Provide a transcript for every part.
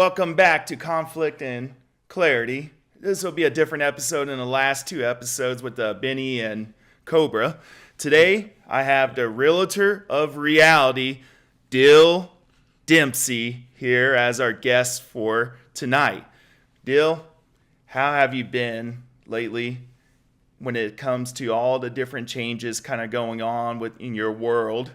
welcome back to Conflict and Clarity. This will be a different episode than the last two episodes with Benny and Cobra. Today, I have the realtor of reality, Dill Dempsey, here as our guest for tonight. Dill, how have you been lately when it comes to all the different changes kind of going on in your world?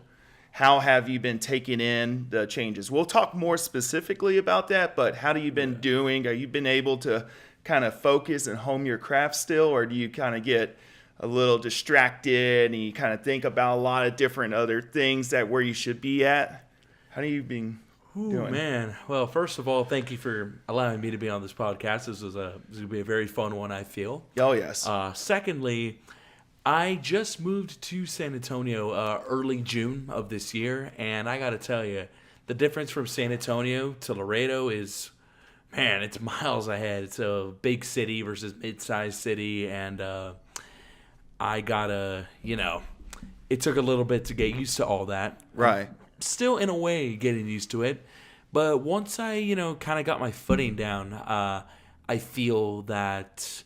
How have you been taking in the changes? We'll talk more specifically about that, but how have you been doing? Have you been able to kind of focus and hone your craft still, or do you kind of get a little distracted and you kind of think about a lot of different other things that where you should be at? How have you been doing? Man. Well, first of all, thank you for allowing me to be on this podcast. This is going to be a very fun one, I feel. Oh, yes. Secondly, I just moved to San Antonio early June of this year, and I got to tell you, the difference from San Antonio to Laredo is, man, it's miles ahead. It's a big city versus mid-sized city, and I got to, it took a little bit to get used to all that. Right. Still, in a way, getting used to it. But once I, kind of got my footing down, I feel that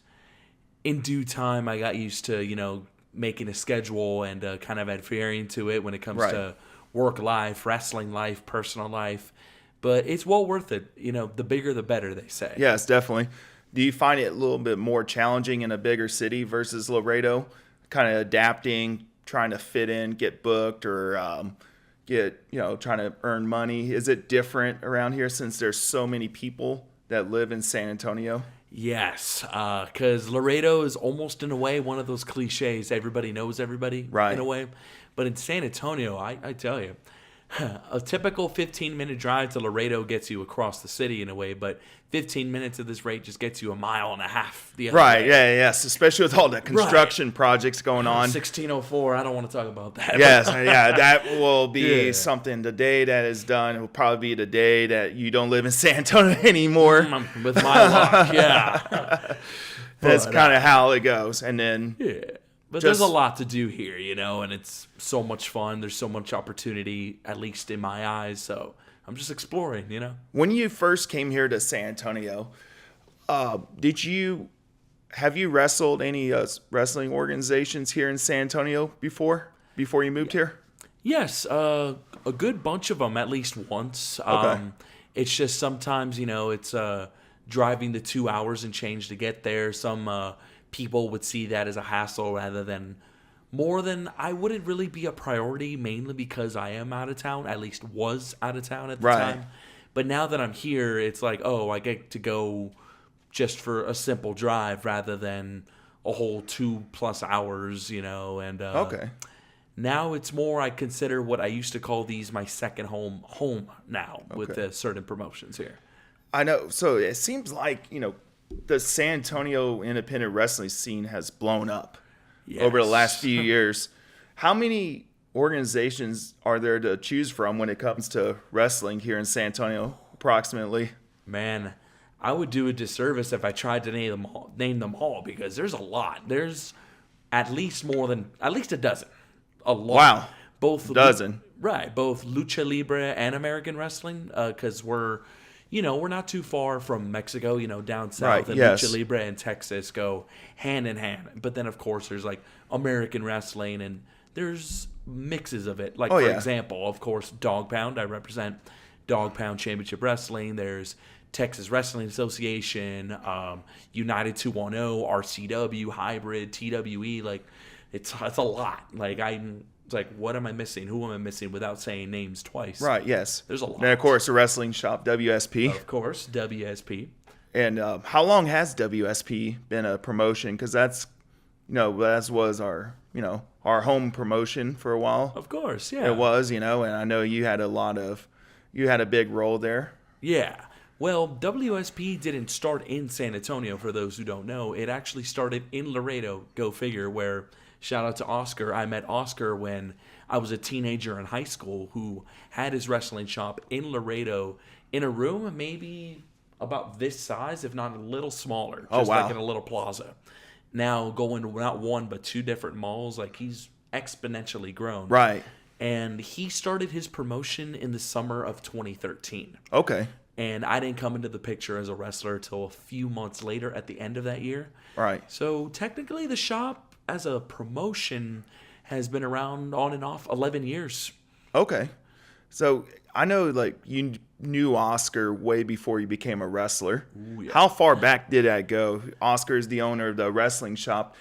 in due time, I got used to, making a schedule and kind of adhering to it when it comes to work life, wrestling life, personal life. But it's well worth it. The bigger, the better, they say. Yes, definitely. Do you find it a little bit more challenging in a bigger city versus Laredo? Kind of adapting, trying to fit in, get booked, or trying to earn money. Is it different around here since there's so many people that live in San Antonio? Yes, because Laredo is almost in a way one of those cliches. Everybody knows everybody in a way. But in San Antonio, I tell you, a typical 15-minute drive to Laredo gets you across the city in a way, but 15 minutes at this rate just gets you a mile and a half the other way. Yes, especially with all the construction projects going on. 1604, I don't want to talk about that. Yes, that will be something. The day that is done, it will probably be the day that you don't live in San Antonio anymore. With my luck, yeah. That's kind of how it goes. And then... Yeah. But there's a lot to do here, and it's so much fun. There's so much opportunity, at least in my eyes. So I'm just exploring, When you first came here to San Antonio, have you wrestled any wrestling organizations here in San Antonio before you moved here? Yes, a good bunch of them, at least once. Okay. It's just sometimes, it's driving the 2 hours and change to get there. Some people would see that as a hassle rather than more than I wouldn't really be a priority, mainly because I am out of town, at least was out of town at the time. But now that I'm here, it's like, I get to go just for a simple drive rather than a whole 2+ hours, and okay. Now it's more I consider what I used to call these my second home now with certain promotions here. I know. So it seems like, the San Antonio independent wrestling scene has blown up over the last few years. How many organizations are there to choose from when it comes to wrestling here in San Antonio, approximately? Man, I would do a disservice if I tried to name them all because there's a lot. There's at least a dozen. A lot. Wow. Both dozen. Right. Both Lucha Libre and American wrestling because we're not too far from Mexico, down south. And Lucha Libre and Texas go hand in hand. But then, of course, there's, American wrestling, and there's mixes of it. For example, of course, Dog Pound. I represent Dog Pound Championship Wrestling. There's Texas Wrestling Association, United 210, RCW, Hybrid, TWE. It's a lot. It's like, what am I missing? Who am I missing without saying names twice? Right, yes. There's a lot. And, of course, the wrestling shop, WSP. Of course, WSP. And how long has WSP been a promotion? Because that's, that was our home promotion for a while. Of course, yeah. It was, and I know you had a big role there. Yeah. Well, WSP didn't start in San Antonio, for those who don't know. It actually started in Laredo, go figure, where... Shout out to Oscar. I met Oscar when I was a teenager in high school who had his wrestling shop in Laredo in a room maybe about this size, if not a little smaller. Just like in a little plaza. Now going to not one but two different malls, he's exponentially grown. Right. And he started his promotion in the summer of 2013. Okay. And I didn't come into the picture as a wrestler until a few months later at the end of that year. Right. So technically the shop as a promotion has been around on and off 11 years. Okay. So I know like you knew Oscar way before you became a wrestler. Ooh, yeah. How far back did that go? Oscar is the owner of the wrestling shop.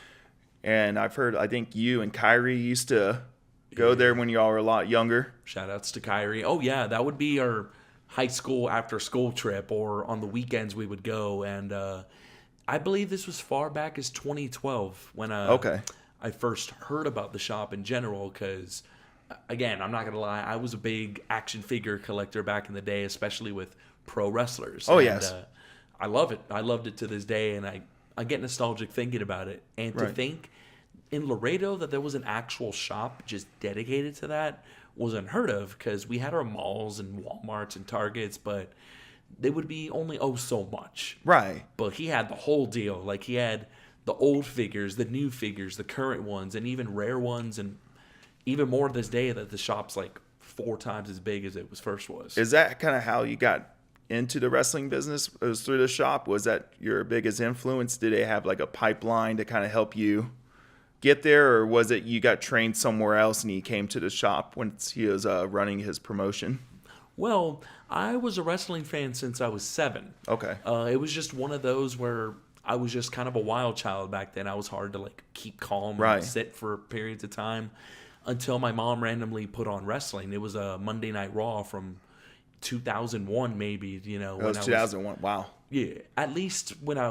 And I've heard, I think you and Kyrie used to go there when you all were a lot younger. Shout outs to Kyrie. Oh, yeah. That would be our high school after school trip, or on the weekends we would go. And I believe this was far back as 2012 when I first heard about the shop in general, because, again, I'm not going to lie, I was a big action figure collector back in the day, especially with pro wrestlers. Yes. I love it. I loved it to this day, and I get nostalgic thinking about it. And to think in Laredo that there was an actual shop just dedicated to that was unheard of, because we had our malls and Walmarts and Targets, but they would be only so much. Right. But he had the whole deal. Like, he had the old figures, the new figures, the current ones, and even rare ones, and even more this day that the shop's like 4 times as big as it first was. Is that kind of how you got into the wrestling business? It was through the shop? Was that your biggest influence? Did they have like a pipeline to kind of help you get there, or was it you got trained somewhere else and he came to the shop once he was running his promotion? Well, I was a wrestling fan since I was 7. Okay. It was just one of those where I was just kind of a wild child back then. I was hard to like keep calm and sit for periods of time until my mom randomly put on wrestling. It was a Monday Night Raw from 2001, maybe. You know, it was 2001. Wow. Yeah, at least when I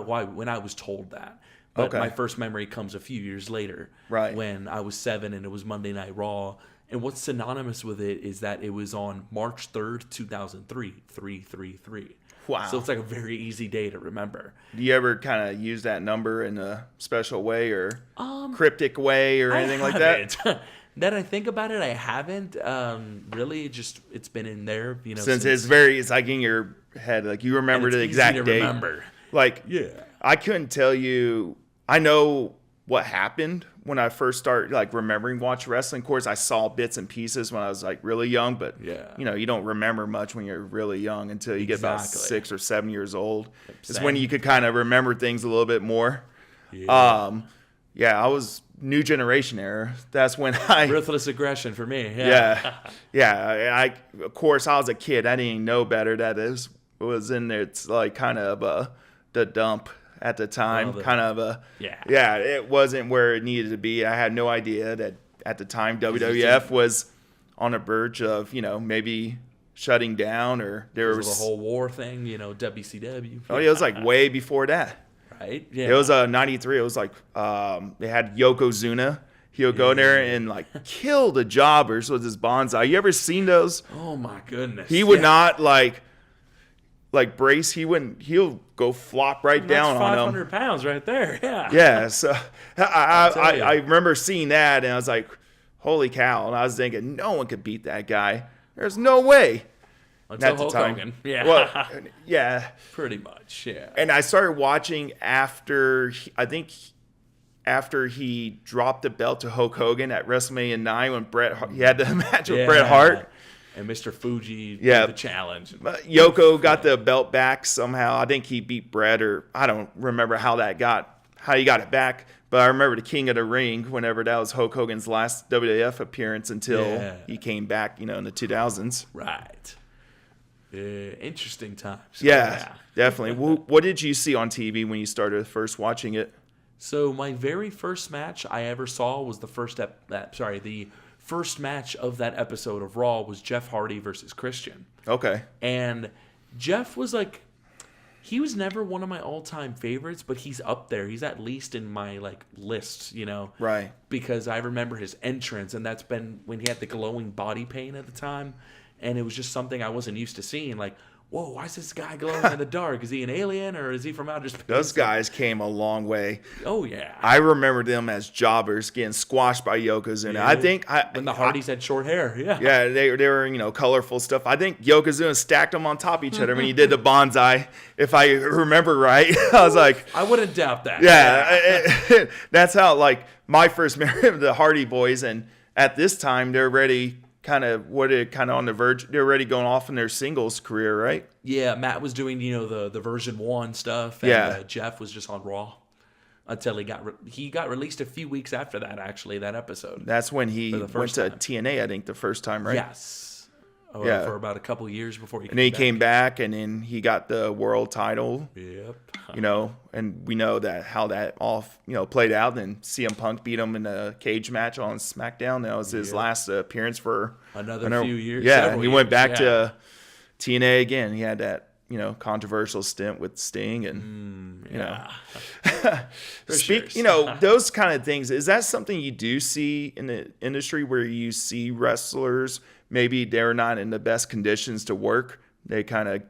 was told that. But my first memory comes a few years later, when I was 7 and it was Monday Night Raw. And what's synonymous with it is that it was on March 3rd, 2003, 333. Wow. So it's like a very easy day to remember. Do you ever kind of use that number in a special way or cryptic way or anything like that? That I think about it, I haven't. Really, it's been in there, you know. Since it's like in your head, like you remember the exact date. Remember. Like, I couldn't tell you. I know what happened when I first started like remembering watch wrestling. Of course, I saw bits and pieces when I was like really young, but you know, you don't remember much when you're really young until you get about 6 or 7 years old. It's when you could kind of remember things a little bit more. I was new generation era. That's when ruthless aggression for me. I of course I was a kid. I didn't know better. That is was in there. It's like kind of the dump at the time, it wasn't where it needed to be. I had no idea that at the time WWF was on the verge of, you know, maybe shutting down, or there was the whole war thing, you know, WCW. Oh, yeah, it was like way before that. Right? Yeah. It was 93. It was like they had Yokozuna. He'll go there and like kill the jobbers with his bonsai. You ever seen those? Oh my goodness. He would not like brace. He'll go flop right down on him. 500 pounds right there. Yeah. Yeah. So I remember seeing that and I was like, holy cow. And I was thinking, no one could beat that guy. There's no way. Until Hulk Hogan. Yeah. Well, yeah. Pretty much. Yeah. And I started watching after he dropped the belt to Hulk Hogan at WrestleMania 9 when he had the match with Bret Hart. And Mr. Fuji did the challenge. Yoko got the belt back somehow. I think he beat Bret, or I don't remember how he got it back. But I remember the King of the Ring, whenever that was Hulk Hogan's last WWF appearance until he came back, you know, in the 2000s. Right. Interesting times. Yeah, definitely. What did you see on TV when you started first watching it? So my very first match I ever saw was the first match of that episode of Raw was Jeff Hardy versus Christian. Okay. And Jeff was like, he was never one of my all-time favorites, but he's up there. He's at least in my like list, you know. Right. Because I remember his entrance, and that's been when he had the glowing body paint at the time, and it was just something I wasn't used to seeing. Like, whoa, why is this guy glowing in the dark? Is he an alien or is he from outer space? Those guys came a long way. Oh, yeah. I remember them as jobbers getting squashed by Yokozuna. Yeah. I think when the Hardys had short hair. Yeah. Yeah, they were, you know, colorful stuff. I think Yokozuna stacked them on top of each other when he did the bonsai. If I remember right, I was like, I wouldn't doubt that. Yeah. That's how like my first memory of the Hardy Boys, and at this time they're already kind of on the verge. They're already going off in their singles career, right? Yeah, Matt was doing the version 1 stuff, and Jeff was just on Raw until he got released a few weeks after that. Actually, that episode. That's when he went to TNA, I think, the first time, right? Yes. For about a couple years before he. And then he came back, and then he got the world title. Yep. And we know how that all played out. And CM Punk beat him in a cage match on SmackDown. That was his last appearance for another few years. Yeah, he went back to TNA again. He had that controversial stint with Sting, and those kind of things. Is that something you do see in the industry where you see wrestlers? Maybe they're not in the best conditions to work. They kind of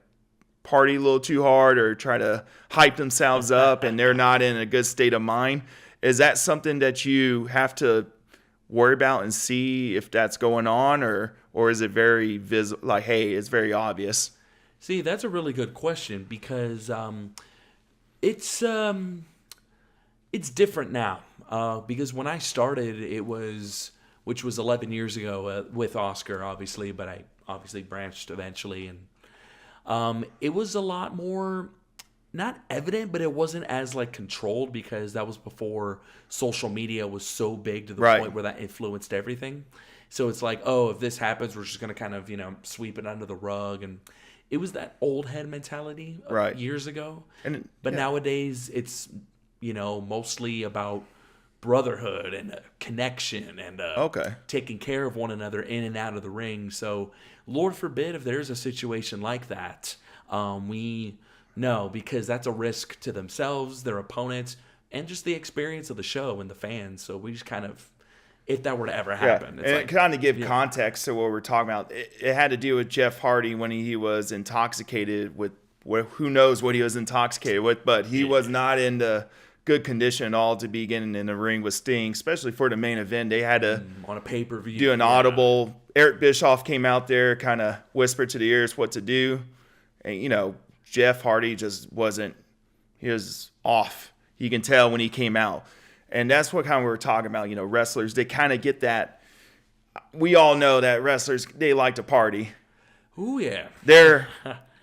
party a little too hard or try to hype themselves up, and they're not in a good state of mind. Is that something that you have to worry about and see if that's going on, or is it very visible? Like, hey, it's very obvious. See, that's a really good question because it's different now. Because when I started, which was 11 years ago with Oscar, obviously, but I obviously branched eventually, and it was a lot more not evident, but it wasn't as controlled because that was before social media was so big to the point where that influenced everything. So it's like, oh, if this happens, we're just going to kind of sweep it under the rug, and it was that old head mentality years ago. But nowadays it's mostly about brotherhood and connection and taking care of one another in and out of the ring. So Lord forbid if there's a situation like that, we know, because that's a risk to themselves, their opponents, and just the experience of the show and the fans. So we just kind of, if that were to ever happen. It's and kind of give context to what we're talking about. It had to do with Jeff Hardy when he was intoxicated with who knows what he was intoxicated with, but he was not in the good condition at all to be getting in the ring with Sting, especially for the main event. They had to on a pay-per-view do an audible. Eric Bischoff came out there, kind of whispered to the ears what to do, and Jeff Hardy just wasn't. He was off. You can tell when he came out, and that's what kind of we were talking about. Wrestlers, they kind of get that. We all know that wrestlers, they like to party. Ooh yeah, they're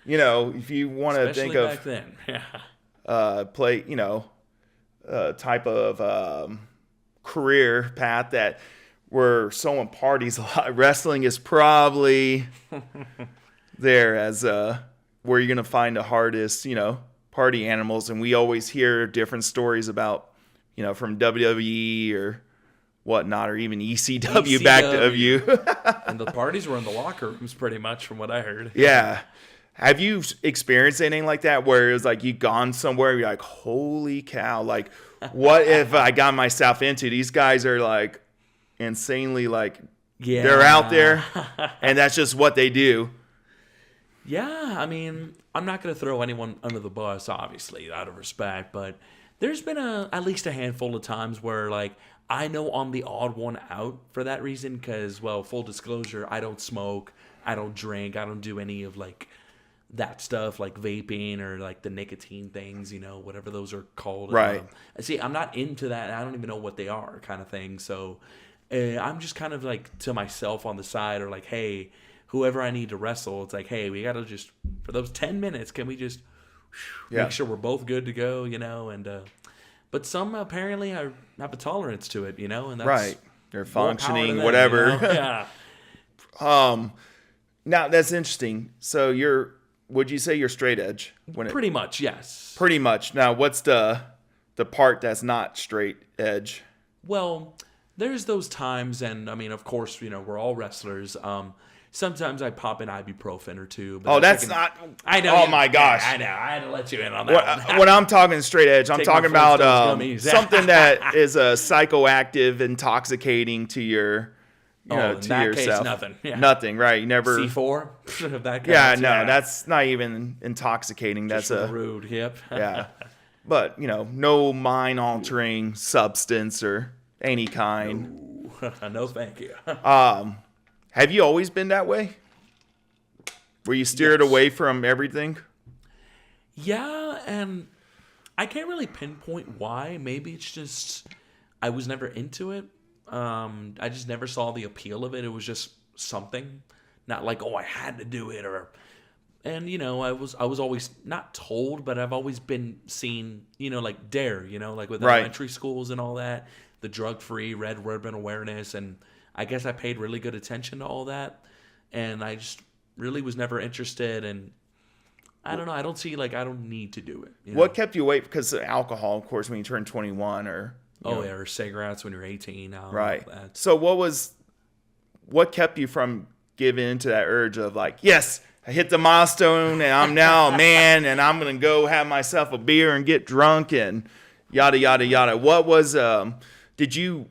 if you want to think of back then, type of career path that where someone parties a lot. Wrestling is probably there as where you're going to find the hardest, party animals. And we always hear different stories about, from WWE or whatnot, or even ECW. Back to you. And the parties were in the locker rooms pretty much from what I heard. Yeah. Have you experienced anything like that where it was like you've gone somewhere, you're like, holy cow, like what if I got myself into? These guys are like insanely they're out there and that's just what they do. Yeah, I mean, I'm not going to throw anyone under the bus, obviously, out of respect, but there's been at least a handful of times where I know I'm the odd one out for that reason because, well, full disclosure, I don't smoke, I don't drink, I don't do any of that stuff like vaping or the nicotine things, whatever those are called. Right. See, I'm not into that. I don't even know what they are kind of thing. So I'm just kind of to myself on the side or hey, whoever I need to wrestle, it's hey, we got to just, for those 10 minutes, can we just make sure we're both good to go, and but some apparently have a tolerance to it, and that's right. They're functioning, whatever. Yeah. Now that's interesting. So would you say you're straight edge? Pretty much, yes. Pretty much. Now, what's the part that's not straight edge? Well, there's those times, and I mean, of course, we're all wrestlers. Sometimes I pop an ibuprofen or two. But that's not. I know. Oh my gosh! I know. I had to let you in on that. When I'm talking straight edge, I'm talking about something that is psychoactive, intoxicating to your. In that yourself. Case, nothing. Yeah. Nothing, right? You never C4. That kind yeah, no, that's not even intoxicating. Just that's rude. Yep. Yeah, but no mind-altering substance or any kind. No, thank you. Have you always been that way? Were you steered away from everything? Yeah, and I can't really pinpoint why. Maybe it's just I was never into it. I just never saw the appeal of it. It was just something, not like, oh, I had to do it. And I was always not told, but I've always been seen, like DARE, like with elementary schools and all that, the drug-free red ribbon awareness, and I guess I paid really good attention to all that, and I just really was never interested, and I don't know, I don't see, like, I don't need to do it. What kept you away? Because of alcohol, of course, when you turn 21 or... or cigarettes when you're 18. Right. So what kept you from giving into that urge of like, yes, I hit the milestone and I'm now a man and I'm going to go have myself a beer and get drunk and yada, yada, yada. What was, did you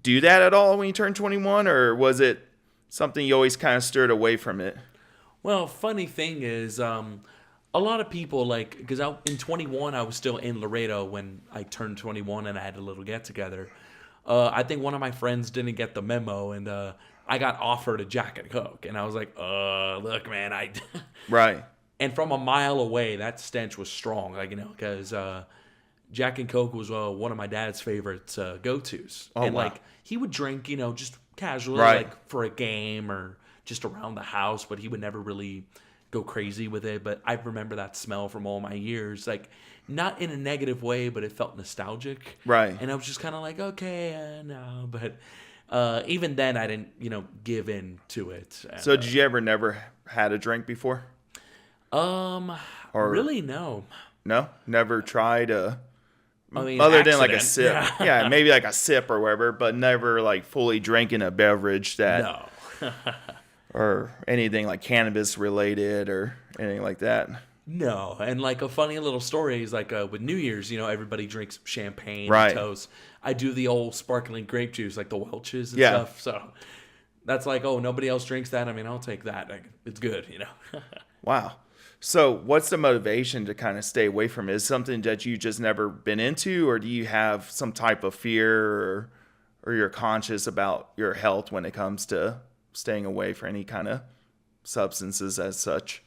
do that at all when you turned 21, or was it something you always kind of stirred away from it? Well, funny thing is, a lot of people, like, because in 21, I was still in Laredo when I turned 21 and I had a little get-together. I think one of my friends didn't get the memo, and I got offered a Jack and Coke. And I was like, look, man, Right. And from a mile away, that stench was strong, like, because Jack and Coke was one of my dad's favorite go-tos. Oh, and, wow. like, he would drink, just casually, Right. like, for a game or just around the house, but he would never really go crazy with it. But I remember that smell from all my years, like, not in a negative way, but it felt nostalgic. Right. And I was just kind of like, okay, no. But even then, I didn't, give in to it. And, So did you ever never had a drink before? Really, no. No? Never tried I mean, other than like a accident. sip. Yeah, maybe like a sip or whatever, but never like fully drinking a beverage that... No. or anything like cannabis related or anything like that. No, and like a funny little story is like with New Year's, everybody drinks champagne Right. and toast. I do the old sparkling grape juice, like the Welch's and Yeah. stuff. So that's like, oh, nobody else drinks that. I mean, I'll take that. Like, it's good, Wow. So what's the motivation to kind of stay away from it? Is it something that you just never been into, or do you have some type of fear or you're conscious about your health when it comes to staying away from any kind of substances as such?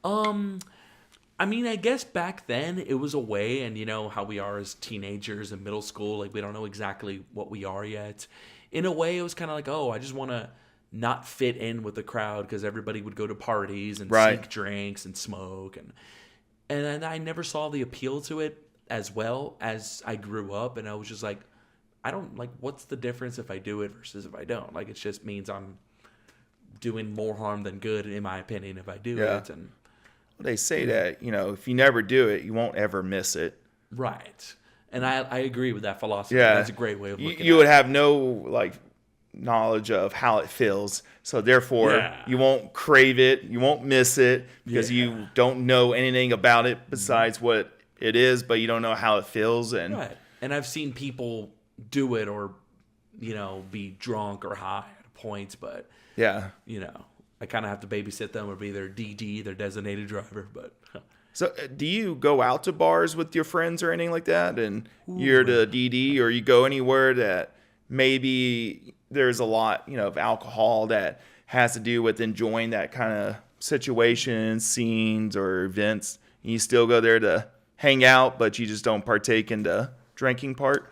I mean, I guess back then it was a way, and how we are as teenagers in middle school, like we don't know exactly what we are yet. In a way, it was kind of like, oh, I just want to not fit in with the crowd because everybody would go to parties and Right. sneak drinks and smoke, and I never saw the appeal to it as well as I grew up, and I was just like, I don't like, what's the difference if I do it versus if I don't? Like, it just means I'm doing more harm than good, in my opinion, if I do it. And they say that, if you never do it, you won't ever miss it. right. And I agree with that philosophy. Yeah. That's a great way of looking at it. You would have no like knowledge of how it feels. So therefore you won't crave it. You won't miss it because you don't know anything about it besides what it is, but you don't know how it feels. And right. And I've seen people do it or, be drunk or high at points, but yeah. I kind of have to babysit them or be their DD, their designated driver. But so do you go out to bars with your friends or anything like that? And you're the DD, or you go anywhere that maybe there's a lot, of alcohol that has to do with enjoying that kind of situation, scenes, or events. And you still go there to hang out, but you just don't partake in the drinking part?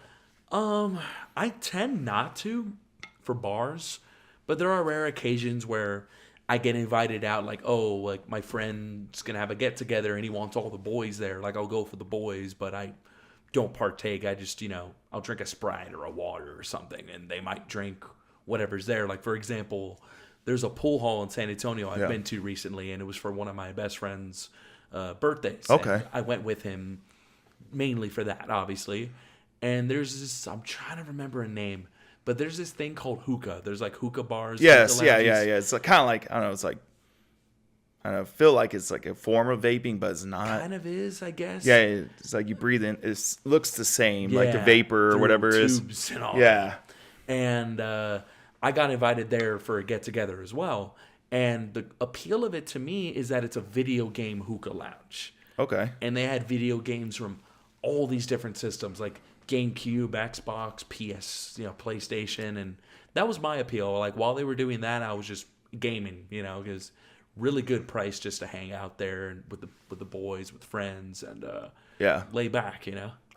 I tend not to for bars, but there are rare occasions where I get invited out, like, oh, like my friend's going to have a get together and he wants all the boys there. Like, I'll go for the boys, but I don't partake. I just, I'll drink a Sprite or a water or something, and they might drink whatever's there. Like, for example, there's a pool hall in San Antonio I've been to recently, and it was for one of my best friend's birthdays. Okay. And I went with him mainly for that, obviously. And there's this, I'm trying to remember a name, but there's this thing called hookah. There's like hookah bars. Yes, yeah. It's like, kind of like, I don't know, it's like, I don't know, feel like it's like a form of vaping, but it's not. Kind of is, I guess. Yeah, it's like you breathe in. It looks the same, like the vapor or whatever it is. Tubes and all Yeah. that. And I got invited there for a get-together as well. And the appeal of it to me is that it's a video game hookah lounge. Okay. And they had video games from all these different systems, like GameCube, Xbox, PS, PlayStation, and that was my appeal. Like, while they were doing that, I was just gaming, because really good price just to hang out there and with the boys, with friends, and lay back,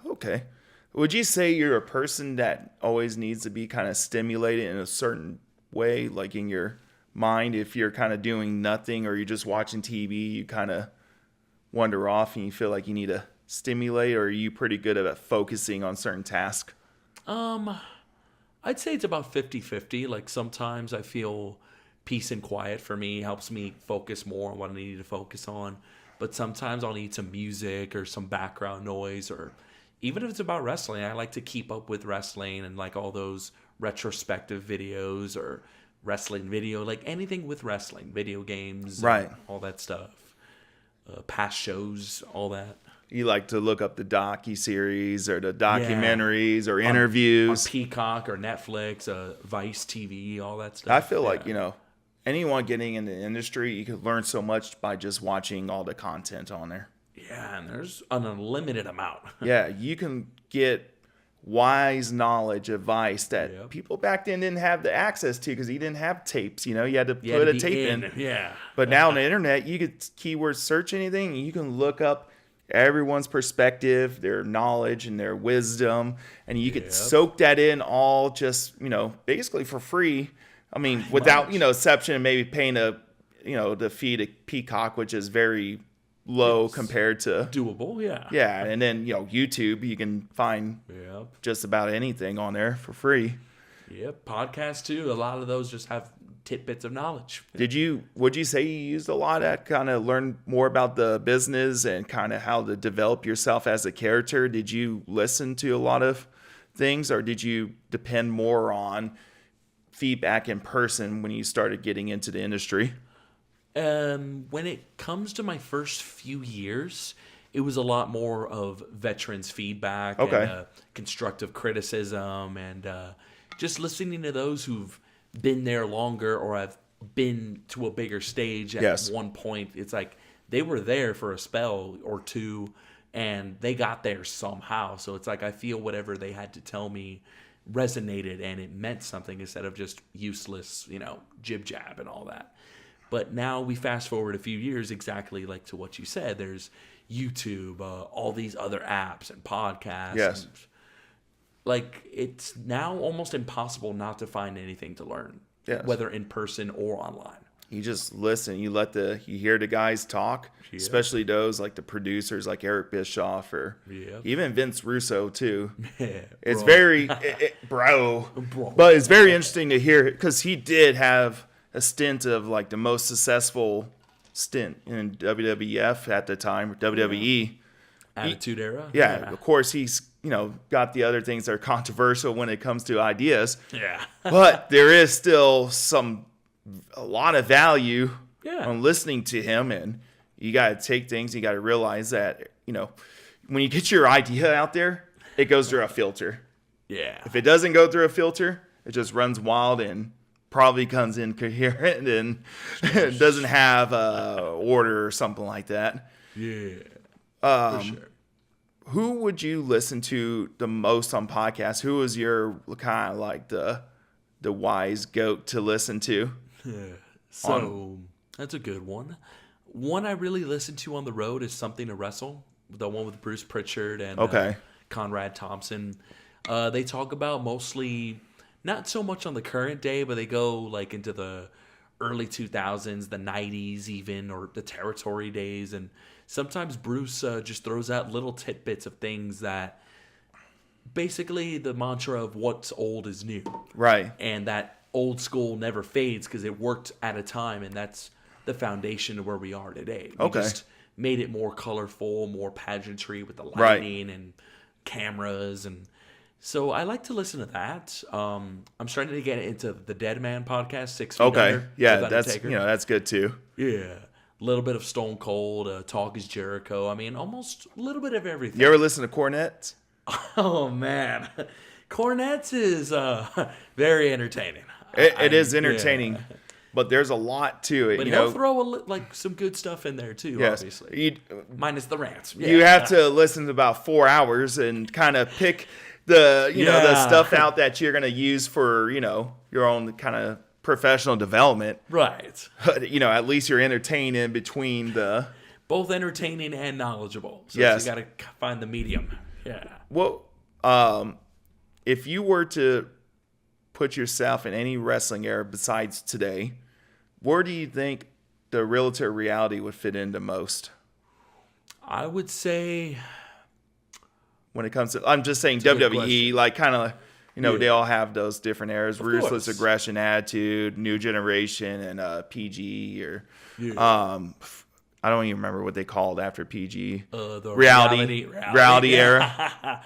Okay. Would you say you're a person that always needs to be kind of stimulated in a certain way, like in your mind if you're kind of doing nothing or you're just watching TV, you kind of wander off and you feel like you need to stimulate, or are you pretty good at focusing on certain tasks? I'd say it's about 50-50. Like sometimes I feel peace and quiet for me helps me focus more on what I need to focus on. But sometimes I'll need some music or some background noise, or even if it's about wrestling, I like to keep up with wrestling and like all those retrospective videos or wrestling video, like anything with wrestling, video games, right? All that stuff, past shows, all that. You like to look up the docu-series or the documentaries or interviews. On Peacock or Netflix, Vice TV, all that stuff. I feel like, anyone getting in the industry, you could learn so much by just watching all the content on there. Yeah, and there's an unlimited amount. Yeah, you can get wise knowledge, advice that people back then didn't have the access to because you didn't have tapes. You had to put a tape in. Yeah. But now on the internet, you could keyword search anything, and you can look up everyone's perspective, their knowledge, and their wisdom, and you could soak that in all just, basically for free. I mean, without, exception, maybe paying the fee to Peacock, which is very low compared to doable. Yeah. Yeah. And then, YouTube, you can find just about anything on there for free. Yep. Podcasts too. A lot of those just have tidbits of knowledge. Would you say you used a lot of that, kind of learn more about the business and kind of how to develop yourself as a character? Did you listen to a lot of things, or did you depend more on feedback in person when you started getting into the industry? When it comes to my first few years, it was a lot more of veterans feedback and constructive criticism, and just listening to those who've been there longer or have been to a bigger stage at one point. It's like they were there for a spell or two and they got there somehow. So it's like I feel whatever they had to tell me resonated and it meant something instead of just useless, jib jab and all that. But now we fast forward a few years, exactly like to what you said. There's YouTube, all these other apps and podcasts. Yes. And, like, it's now almost impossible not to find anything to learn, whether in person or online. You just listen. You hear the guys talk, especially those like the producers like Eric Bischoff or even Vince Russo too. It's very, bro. But it's very interesting to hear because he did have a stint of like the most successful stint in WWF at the time, WWE. Attitude Era. Yeah, of course he's got the other things that are controversial when it comes to ideas. Yeah. But there is still a lot of value on listening to him, and you got to take things. You got to realize that when you get your idea out there, it goes through a filter. Yeah. If it doesn't go through a filter, it just runs wild and probably comes incoherent and doesn't have order or something like that. Yeah. For sure. Who would you listen to the most on podcasts? Who was your kind of like the wise goat to listen to? So that's a good one. One I really listen to on the road is Something to Wrestle, the one with Bruce Pritchard and Conrad Thompson. They talk about mostly not so much on the current day, but they go like into the early 2000s, the 90s even, or the territory days. And sometimes Bruce just throws out little tidbits of things that basically the mantra of what's old is new. Right. And that old school never fades because it worked at a time, and that's the foundation of where we are today. We just made it more colorful, more pageantry with the lighting and cameras. And so I like to listen to that. I'm starting to get into the Dead Man podcast, 6 Feet Under. Yeah, that's good too. Yeah. A little bit of Stone Cold, Talk is Jericho. I mean, almost a little bit of everything. You ever listen to Cornette? Oh, man. Cornette is very entertaining. It is entertaining, but there's a lot to it. But he'll throw some good stuff in there, too, obviously. Minus the rants. Yeah. You have to listen to about 4 hours and kind of pick the stuff out that you're going to use for, your own kind of professional development. Right. But, at least you're entertained in between the... Both entertaining and knowledgeable. So you got to find the medium. Yeah. Well, if you were to put yourself in any wrestling era besides today, where do you think the realtor reality would fit into most? I would say when it comes to, I'm just saying WWE, like kind of, they all have those different eras: ruthless aggression, attitude, new generation, and PG or I don't even remember what they called after PG. The reality era.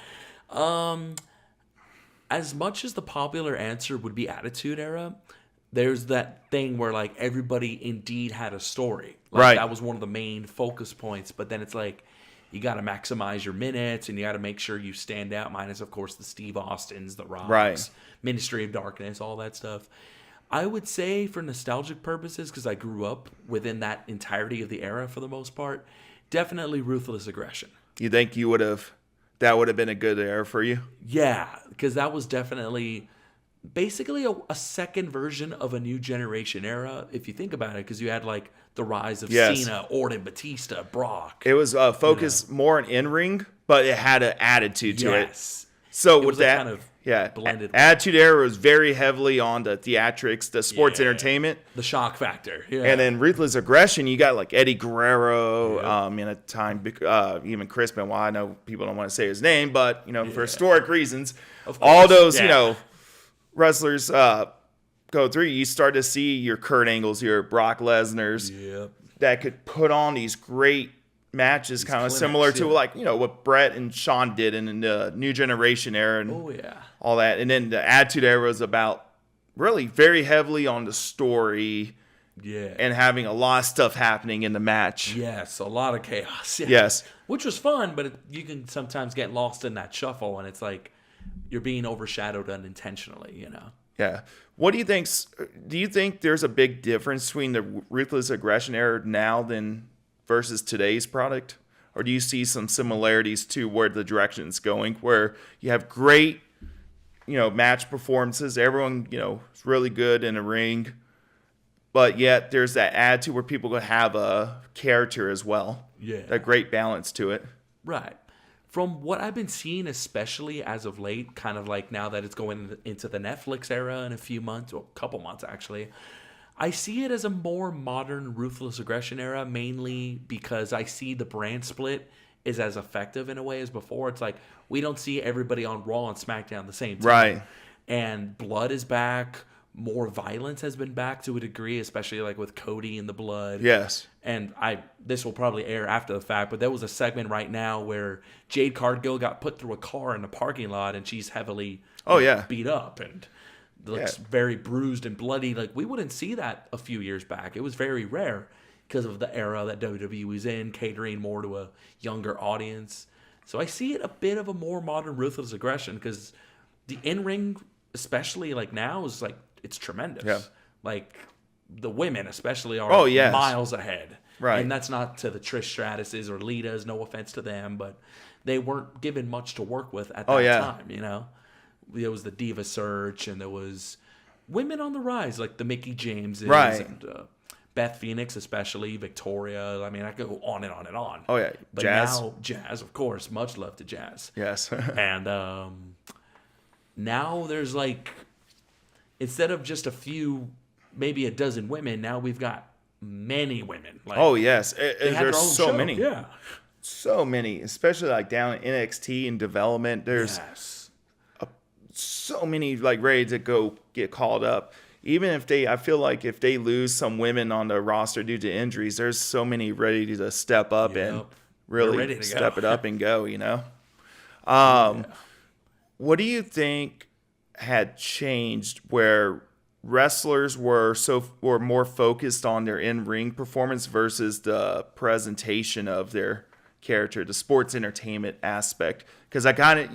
As much as the popular answer would be Attitude Era, there's that thing where like everybody indeed had a story. Like, right. That was one of the main focus points. But then it's like you got to maximize your minutes and you got to make sure you stand out. Minus, of course, the Steve Austins, the Rocks, right. Ministry of Darkness, all that stuff. I would say for nostalgic purposes, because I grew up within that entirety of the era for the most part, definitely Ruthless Aggression. You think that would have been a good era for you? Yeah, because that was definitely basically a second version of a new generation era, if you think about it, because you had like the rise of Cena, Orton, Batista, Brock. It was focused more on in-ring, but it had an attitude to it. So with that, kind of blended. Attitude Era was very heavily on the theatrics, the sports entertainment, the shock factor. Yeah. And then Ruthless Aggression, you got like Eddie Guerrero, in a time, even Chris Benoit. I know people don't want to say his name, but for historic reasons, all those wrestlers go through. You start to see your Kurt Angles, your Brock Lesnar's, that could put on these great matches, kind of similar to like what Brett and Shawn did in the New Generation era and all that. And then the Attitude Era was about really very heavily on the story, and having a lot of stuff happening in the match. Yes, a lot of chaos. Yes, which was fun, but you can sometimes get lost in that shuffle, and it's like you're being overshadowed unintentionally. Yeah. What do you think? Do you think there's a big difference between the Ruthless Aggression era now versus today's product? Or do you see some similarities to where the direction's going, where you have great, match performances, everyone, is really good in a ring, but yet there's that attitude where people can have a character as well. Yeah. A great balance to it. Right. From what I've been seeing, especially as of late, kind of like now that it's going into the Netflix era in a few months, or a couple months actually, I see it as a more modern Ruthless Aggression era, mainly because I see the brand split is as effective in a way as before. It's like we don't see everybody on Raw and SmackDown the same time. Right. And blood is back. More violence has been back to a degree, especially like with Cody and the blood. Yes. And this will probably air after the fact, but there was a segment right now where Jade Cargill got put through a car in the parking lot and she's heavily beat up and looks very bruised and bloody. Like, we wouldn't see that a few years back. It was very rare because of the era that WWE was in, catering more to a younger audience. So I see it a bit of a more modern Ruthless Aggression because the in-ring, especially like now, is like, it's tremendous. Yeah. Like, the women especially are miles ahead. Right. And that's not to the Trish Stratus's or Lita's, no offense to them, but they weren't given much to work with at that time, There was the Diva Search, and there was women on the rise, like the Mickie Jameses, and Beth Phoenix, especially, Victoria. I mean, I could go on and on and on. Oh, yeah. But now, Jazz, of course. Much love to Jazz. Yes. And now there's like, instead of just a few, maybe a dozen women, now we've got many women. Like, oh, yes. There's so many. Yeah. So many, especially like down in NXT and development. There's so many like ready to go get called up. Even if I feel like if they lose some women on the roster due to injuries, there's so many ready to step up and really step it up and go, What do you think had changed where wrestlers were more focused on their in-ring performance versus the presentation of their character, the sports entertainment aspect? Because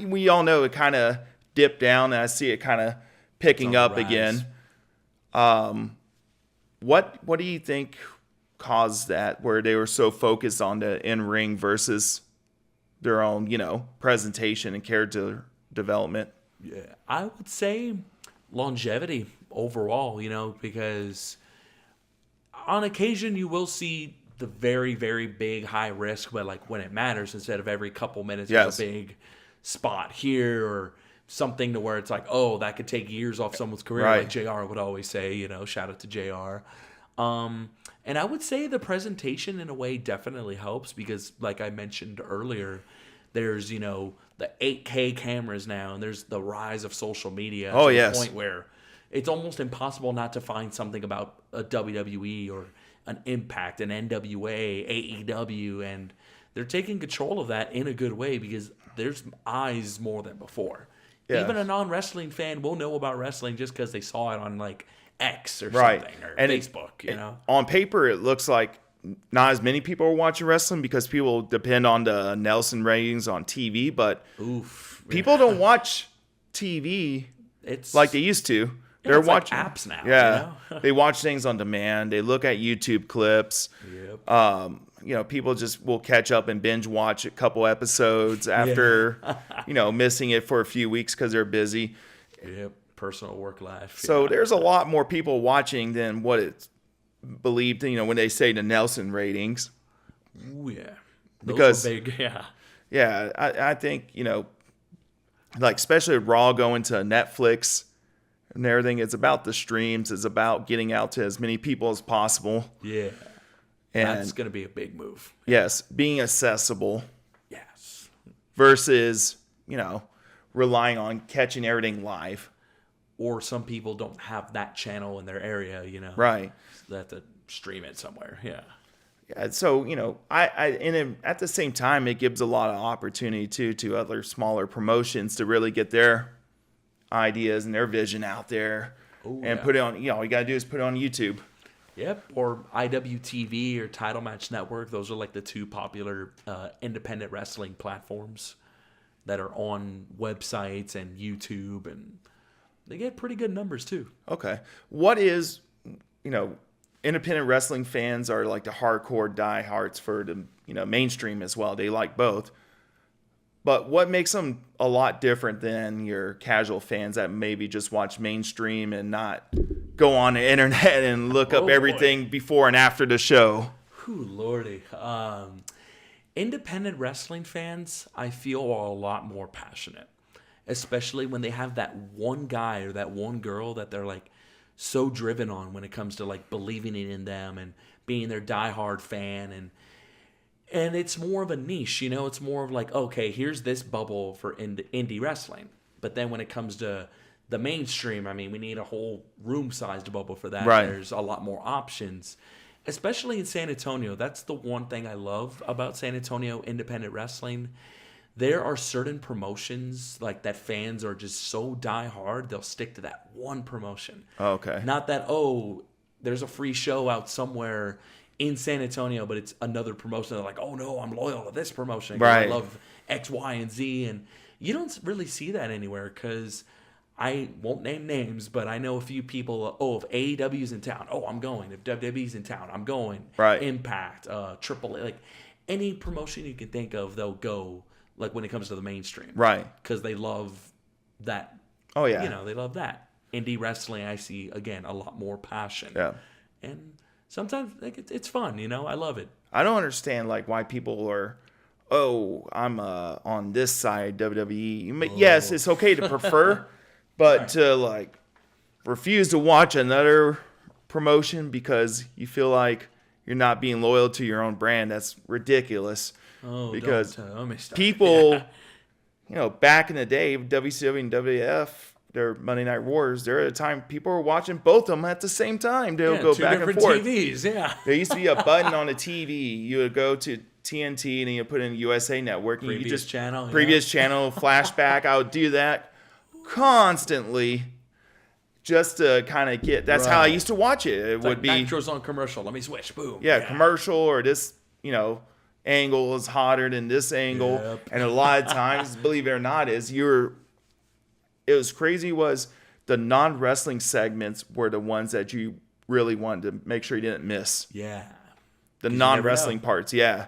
we all know it kind of dipped down, and I see it kind of picking up again. What do you think caused that, where they were so focused on the in-ring versus their own, presentation and character development? Yeah, I would say longevity overall, because on occasion you will see the very, very big high risk, but like when it matters, instead of every couple minutes there's a big spot here or something to where it's like, oh, that could take years off someone's career, like JR would always say, shout out to JR. And I would say the presentation in a way definitely helps because, like I mentioned earlier, there's, the 8K cameras now, and there's the rise of social media to the point where it's almost impossible not to find something about a WWE or an Impact, an NWA, AEW, and they're taking control of that in a good way because there's eyes more than before. Yes. Even a non-wrestling fan will know about wrestling just because they saw it on like X or something or and Facebook. On paper, it looks like not as many people are watching wrestling because people depend on the Nelson ratings on TV, but people don't watch TV like they used to. They're watching like apps now. Yeah, they watch things on demand. They look at YouTube clips. Yep. People just will catch up and binge watch a couple episodes after, missing it for a few weeks because they're busy. Yep, personal work life. So there's a lot more people watching than what it's believed. When they say the Nelson ratings. Ooh, yeah. Because big, yeah. Yeah, I think like especially Raw going to Netflix. And everything, it's about the streams. It's about getting out to as many people as possible. Yeah. And that's going to be a big move. Yes. Being accessible. Yes. Versus, relying on catching everything live. Or some people don't have that channel in their area, Right. They have to stream it somewhere. Yeah. Yeah. So, at the same time, it gives a lot of opportunity, to other smaller promotions to really get their ideas and their vision out there put it on. All you gotta do is put it on YouTube. Yep, or IWTV or Title Match Network. Those are like the two popular independent wrestling platforms that are on websites and YouTube, and they get pretty good numbers too. Okay, what is independent wrestling fans are like the hardcore diehards for the mainstream as well. They like both. But what makes them a lot different than your casual fans that maybe just watch mainstream and not go on the internet and look up everything before and after the show? Whew, Lordy. Independent wrestling fans, I feel, are a lot more passionate, especially when they have that one guy or that one girl that they're like so driven on when it comes to like believing in them and being their diehard fan. And it's more of a niche, it's more of like, okay, here's this bubble for indie wrestling. But then when it comes to the mainstream, we need a whole room-sized bubble for that. Right. There's a lot more options, especially in San Antonio. That's the one thing I love about San Antonio independent wrestling. There are certain promotions like that fans are just so diehard, they'll stick to that one promotion. Okay. Not that, there's a free show out somewhere in San Antonio, but it's another promotion. They're like, oh no, I'm loyal to this promotion. Right. I love X, Y, and Z. And you don't really see that anywhere because I won't name names, but I know a few people, if AEW's in town, I'm going. If WWE's in town, I'm going. Right. Impact, Triple A, like any promotion you can think of, they'll go like when it comes to the mainstream. Right. Because they love that. Oh, yeah. They love that. Indie wrestling, I see, again, a lot more passion. Yeah. And sometimes it's fun, I love it. I don't understand why people are, I'm on this side, WWE. Yes, it's okay to prefer, but to refuse to watch another promotion because you feel like you're not being loyal to your own brand, that's ridiculous. Because people, back in the day, WCW and WWF, their Monday Night Wars, there at a time people were watching both of them at the same time. They'll go back and forth. TVs, yeah. There used to be a button on the TV. You would go to TNT and then you put in USA Network. And previous channel, flashback. I would do that constantly just to kind of get. That's how I used to watch it. It would be Nitro's on commercial. Let me switch. Boom. Yeah, commercial or this. Angle is hotter than this angle, and a lot of times, believe it or not, it was crazy was the non-wrestling segments were the ones that you really wanted to make sure you didn't miss. Yeah. The non-wrestling parts, yeah.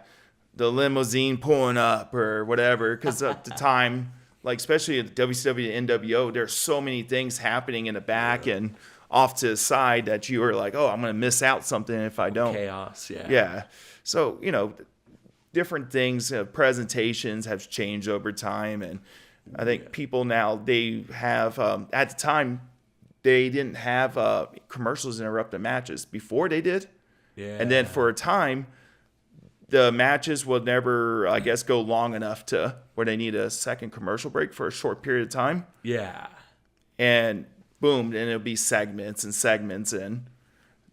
The limousine pulling up or whatever, because at the time, especially at WCW and NWO, there's so many things happening in the back and off to the side that you were like, I'm going to miss out something if I don't. Chaos, yeah. Yeah. So, different things, presentations have changed over time, and I think people now, they have, at the time, they didn't have commercials interrupt the matches. Before they did. Yeah. And then for a time, the matches will never, I guess, go long enough to where they need a second commercial break for a short period of time. Yeah. And boom, and it'll be segments and segments. And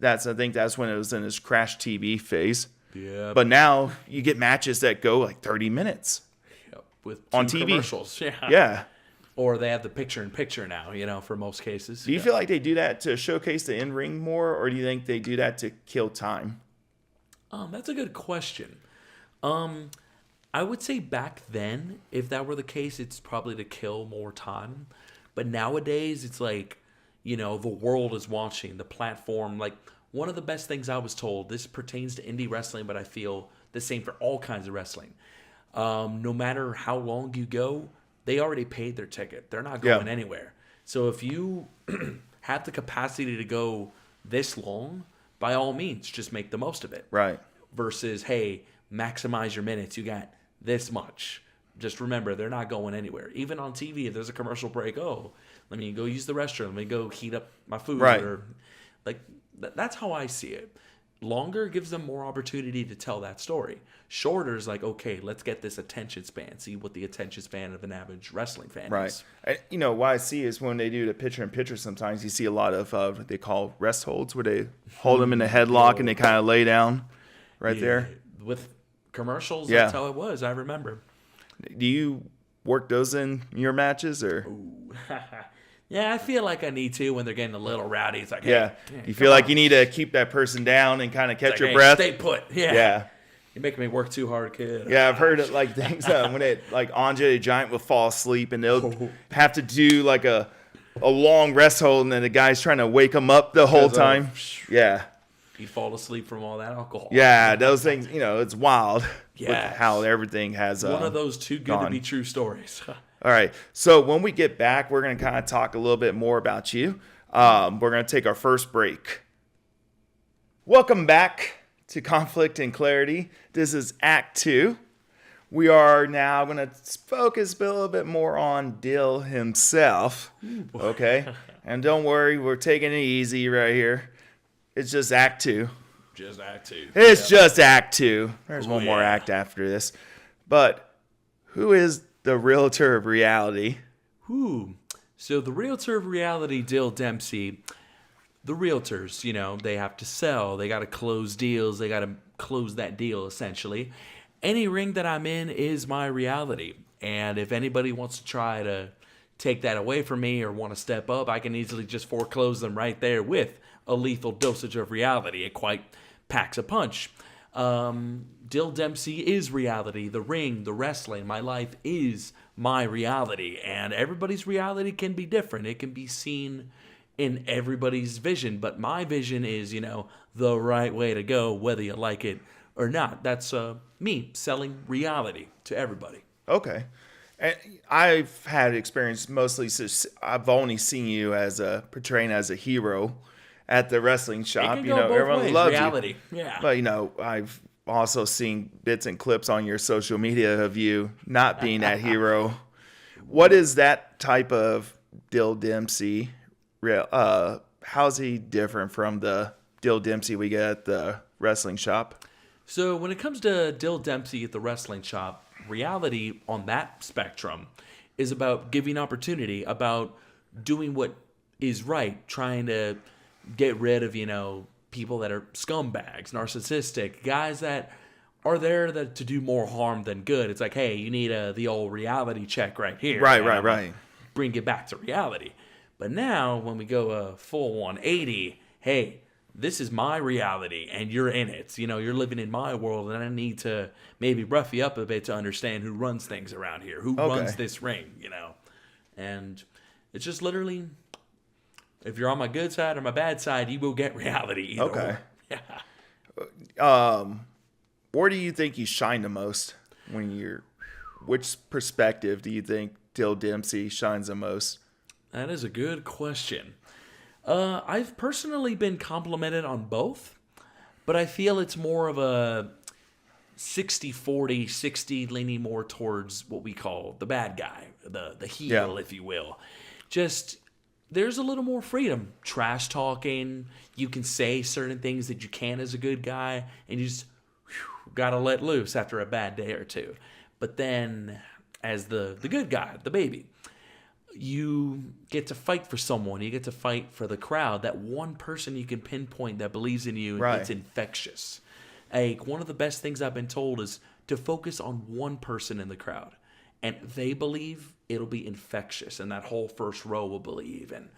I think that's when it was in its Crash TV phase. Yeah. But now you get matches that go like 30 minutes. Yep. With on TV. Commercials. Yeah. Yeah. Or they have the picture-in-picture now, for most cases. Do you feel like they do that to showcase the in-ring more, or do you think they do that to kill time? That's a good question. I would say back then, if that were the case, it's probably to kill more time. But nowadays, it's like, the world is watching, the platform. Like, one of the best things I was told, this pertains to indie wrestling, but I feel the same for all kinds of wrestling. No matter how long you go, they already paid their ticket. They're not going anywhere. So if you have the capacity to go this long, by all means, just make the most of it. Right. Versus, hey, maximize your minutes. You got this much. Just remember, they're not going anywhere. Even on TV, if there's a commercial break, let me go use the restroom. Let me go heat up my food. Right. Or, that's how I see it. Longer gives them more opportunity to tell that story. Shorter is like, okay, let's get this attention span. See what the attention span of an average wrestling fan is. Right. What I see is when they do the picture-in-picture, sometimes you see a lot of what they call rest holds, where they hold them in a headlock and they kind of lay down there. With commercials, that's how it was. I remember. Do you work those in your matches, or? Yeah, I feel like I need to when they're getting a little rowdy. It's like, hey, you feel like you need to keep that person down and kind of catch your breath. Stay put. Yeah. You're making me work too hard, kid. Yeah, I've heard it like things when Andre the Giant will fall asleep and they'll have to do like a long rest hold, and then the guy's trying to wake him up the whole time. Yeah. He'd fall asleep from all that alcohol. Yeah, those things, it's wild. Yeah. How everything has one of those too good to be true stories. All right. So when we get back, we're going to kind of talk a little bit more about you. We're going to take our first break. Welcome back to Conflict and Clarity. This is Act 2. We are now going to focus a little bit more on Dill himself. Okay? And don't worry, we're taking it easy right here. It's just Act 2. Just Act 2. It's just Act 2. There's one more act after this. But who is the realtor of reality? So the realtor of reality, Dill Dempsey, the realtors, they have to sell. They got to close deals. They got to close that deal, essentially. Any ring that I'm in is my reality. And if anybody wants to try to take that away from me or want to step up, I can easily just foreclose them right there with a lethal dosage of reality. It quite packs a punch. Dill Dempsey is reality. The ring, the wrestling, my life is my reality. And everybody's reality can be different. It can be seen in everybody's vision. But my vision is, the right way to go, whether you like it or not. That's me selling reality to everybody. Okay. And I've had experience mostly, I've only seen you as portraying as a hero at the wrestling shop. Everyone loves reality. You. Yeah. But I've also seen bits and clips on your social media of you not being that hero. What is that type of Dill Dempsey? How's he different from the Dill Dempsey we get at the wrestling shop? So when it comes to Dill Dempsey at the wrestling shop, reality on that spectrum is about giving opportunity, about doing what is right, trying to get rid of, people that are scumbags, narcissistic, guys that are there to do more harm than good. It's like, hey, you need the old reality check right here. Right. Bring it back to reality. But now, when we go a full 180, hey, this is my reality, and you're in it. You're living in my world, and I need to maybe rough you up a bit to understand who runs things around here, who runs this ring, And it's just literally, if you're on my good side or my bad side, you will get reality. Okay. Yeah. Where do you think you shine the most which perspective do you think Dill Dempsey shines the most? That is a good question. I've personally been complimented on both, but I feel it's more of a 60-40, 60 leaning more towards what we call the bad guy, the heel, if you will. Just there's a little more freedom. Trash talking, you can say certain things that you can as a good guy, and you just gotta let loose after a bad day or two. But then, as the good guy, the baby, you get to fight for someone. You get to fight for the crowd. That one person you can pinpoint that believes in you, and it's infectious. Like, one of the best things I've been told is to focus on one person in the crowd. And they believe, it'll be infectious. And that whole first row will believe. And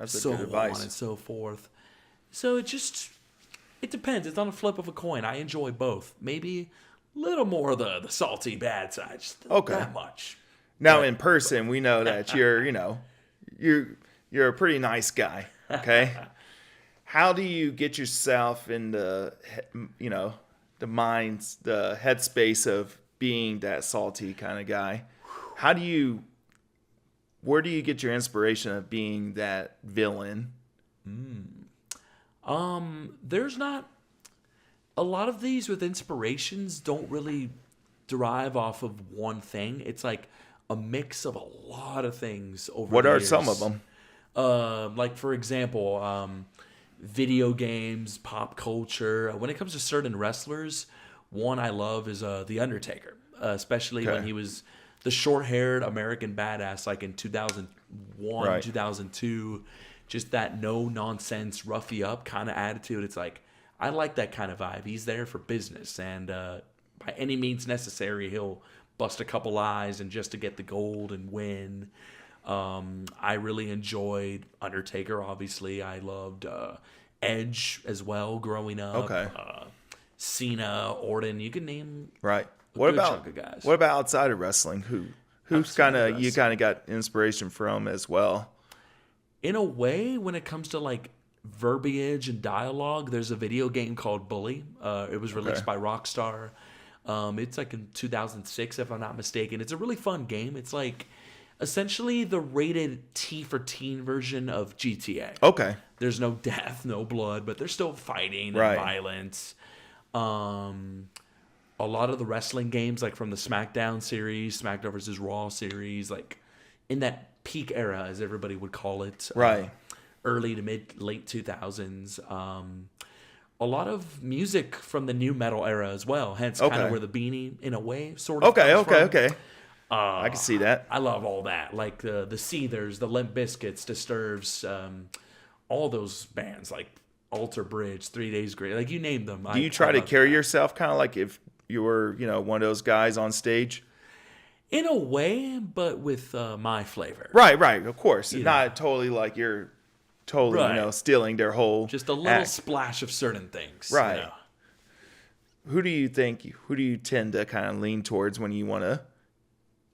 so on and so forth. So it depends. It's on a flip of a coin. I enjoy both. Maybe a little more of the salty bad side. Just not that much. Now, in person, we know that you're a pretty nice guy, okay? How do you get yourself in the headspace of being that salty kind of guy? Where do you get your inspiration of being that villain? There's not a lot of these with inspirations don't really derive off of one thing. It's like a mix of a lot of things over What the are years. some of them? Like, for example, video games, pop culture. When it comes to certain wrestlers, one I love is The Undertaker, especially when he was the short-haired American badass, like in 2001, 2002. Just that no-nonsense, rough-you-up kind of attitude. It's like, I like that kind of vibe. He's there for business, and by any means necessary, he'll bust a couple eyes and just to get the gold and win. I really enjoyed Undertaker, obviously. I loved Edge as well growing up. Cena, Orton, you can name What chunk of guys. about outside of wrestling? Who's you kind of got inspiration from as well? In a way, when it comes to like verbiage and dialogue, there's a video game called Bully. It was released by Rockstar. It's like in 2006, if I'm not mistaken. It's a really fun game. It's like essentially the rated T for teen version of GTA. Okay. There's no death, no blood, but there's still fighting and violence. A lot of the wrestling games, like from the SmackDown series, SmackDown versus Raw series, like in that peak era, as everybody would call it, early to late 2000s. A lot of music from the new metal era as well. Hence, kind of where the beanie, in a way, sort of. Okay. I can see that. I love all that, like the Seethers, the Limp Bizkits, Disturbs, all those bands, like Alter Bridge, 3 Days Grace, like you name them. Do you try to carry yourself kind of like if you were, one of those guys on stage? In a way, but with my flavor. Right. Of course, not totally like you're totally, stealing their whole. Just a little splash of certain things. Right. Who do you tend to kind of lean towards when you want to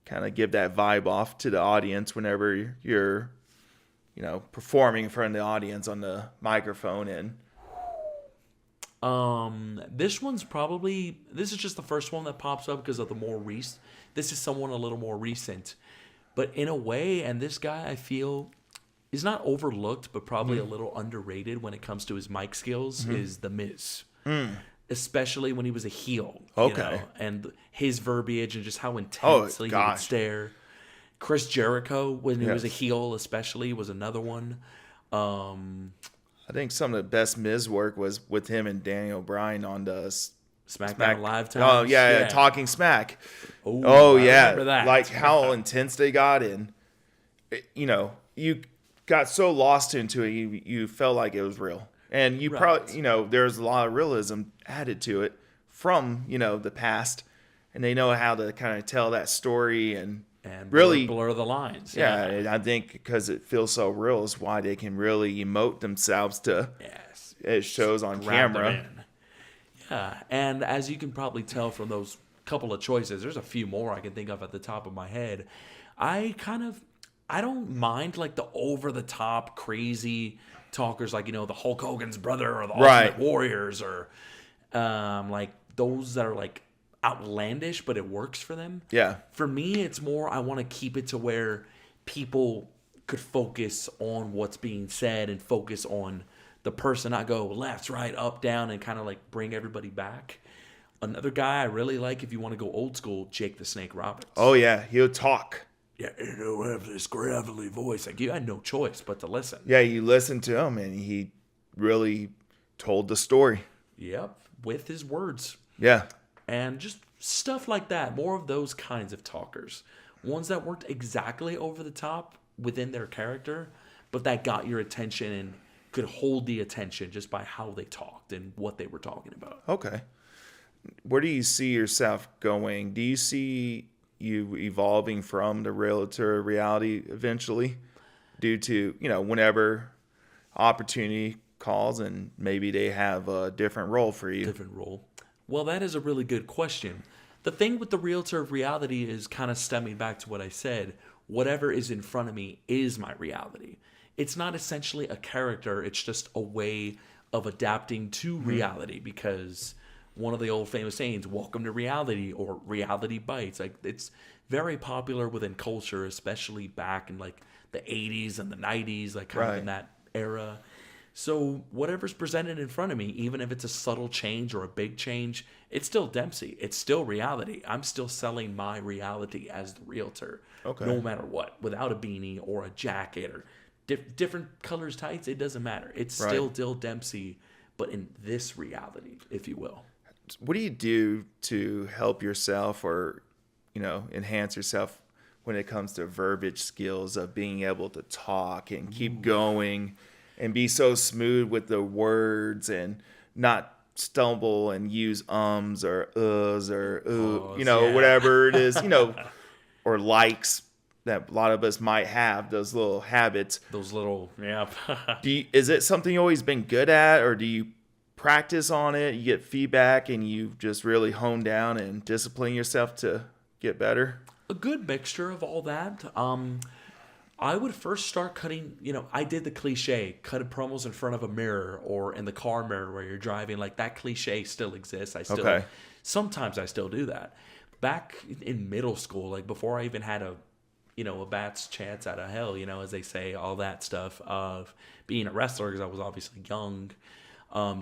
kind of give that vibe off to the audience whenever you're, performing in front of the audience on the microphone? And this is just the first one that pops up because of the more recent. This is someone a little more recent, but in a way, and this guy I feel is not overlooked, but probably a little underrated when it comes to his mic skills, is The Miz. Especially when he was a heel. And his verbiage and just how intensely he would stare. Chris Jericho, when he was a heel especially, was another one. I think some of the best Miz work was with him and Daniel Bryan on the SmackDown Live times. Oh, yeah, Talking Smack. I remember that. Like how intense they got in. You got so lost into it, you felt like it was real. And you probably, there's a lot of realism added to it from, the past. And they know how to kind of tell that story and really blur the lines. Yeah, and I think because it feels so real is why they can really emote themselves to it shows on camera. Yeah, and as you can probably tell from those couple of choices, there's a few more I can think of at the top of my head. I don't mind like the over-the-top crazy talkers like, the Hulk Hogan's brother or the Ultimate Warriors or like those that are like outlandish, but it works for them. Yeah. For me, it's more I want to keep it to where people could focus on what's being said and focus on the person, not go left, right, up, down, and kind of like bring everybody back. Another guy I really like, if you want to go old school, Jake the Snake Roberts. Oh, yeah. He'll talk. yeah, you know, have this gravelly voice. Like, you had no choice but to listen. Yeah, you listened to him, and he really told the story. Yep, with his words. Yeah. And just stuff like that. More of those kinds of talkers. Ones that weren't exactly over the top within their character, but that got your attention and could hold the attention just by how they talked and what they were talking about. Okay. Where do you see yourself going? Do you see you evolving from the realtor reality eventually due to, whenever opportunity calls and maybe they have a different role for you? Different role. Well, that is a really good question. The thing with the realtor of reality is kind of stemming back to what I said. Whatever is in front of me is my reality. It's not essentially a character. It's just a way of adapting to reality, because one of the old famous sayings, welcome to reality, or reality bites. Like, it's very popular within culture, especially back in like the 80s and the 90s, like kind of in that era. So whatever's presented in front of me, even if it's a subtle change or a big change, it's still Dempsey. It's still reality. I'm still selling my reality as the realtor, no matter what, without a beanie or a jacket or different colors tights. It doesn't matter. It's still Dill Dempsey, but in this reality, if you will. What do you do to help yourself or, enhance yourself when it comes to verbiage skills of being able to talk and keep going and be so smooth with the words and not stumble and use ums or uhs or whatever it is, or likes that a lot of us might have, those little habits. Those little, yeah. Is it something you've always been good at, or do you practice on it, you get feedback, and you just really hone down and discipline yourself to get better? A good mixture of all that. I would first start cutting, I did the cliche, cut promos in front of a mirror or in the car mirror where you're driving. Like, that cliche still exists. Sometimes I still do that. Back in middle school, like before I even had a bat's chance out of hell, as they say, all that stuff of being a wrestler, because I was obviously young,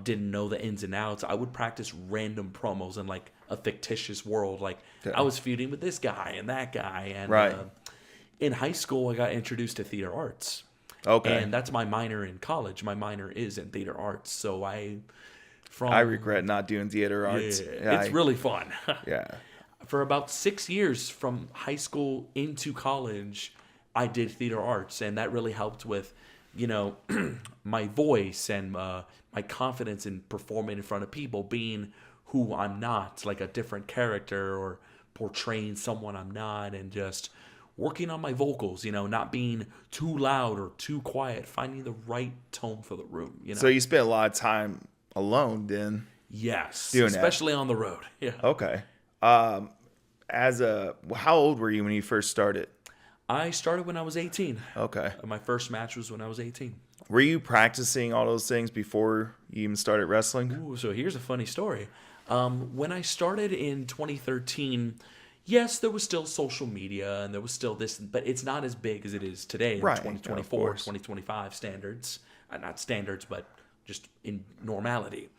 didn't know the ins and outs. I would practice random promos in like a fictitious world. Like, I was feuding with this guy and that guy. And in high school, I got introduced to theater arts. Okay. And that's my minor in college. My minor is in theater arts. So I regret not doing theater arts. Yeah, it's really fun. Yeah. For about 6 years from high school into college, I did theater arts, and that really helped with, my voice and my confidence in performing in front of people, being who I'm not, like a different character, or portraying someone I'm not, and just working on my vocals, not being too loud or too quiet, finding the right tone for the room. So you spent a lot of time alone then? Yes, especially on the road. Yeah. Okay. How old were you when you first started? I started when I was 18. Okay. My first match was when I was 18. Were you practicing all those things before you even started wrestling? Ooh, so here's a funny story. When I started in 2013, yes, there was still social media and there was still this, but it's not as big as it is today in 2024, 2025 standards. Not standards, but just in normality.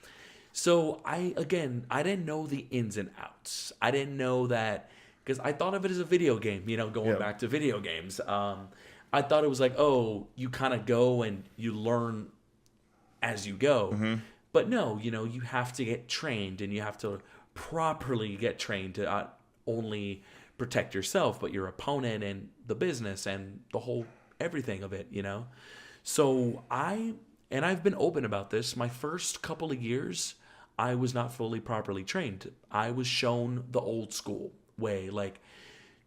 So I didn't know the ins and outs. I didn't know that, because I thought of it as a video game, going back to video games. I thought it was like, oh, you kind of go and you learn as you go. Mm-hmm. But no, you have to get trained, and you have to properly get trained to not only protect yourself, but your opponent and the business and the whole everything of it, So I've been open about this. My first couple of years, I was not fully properly trained. I was shown the old school way, like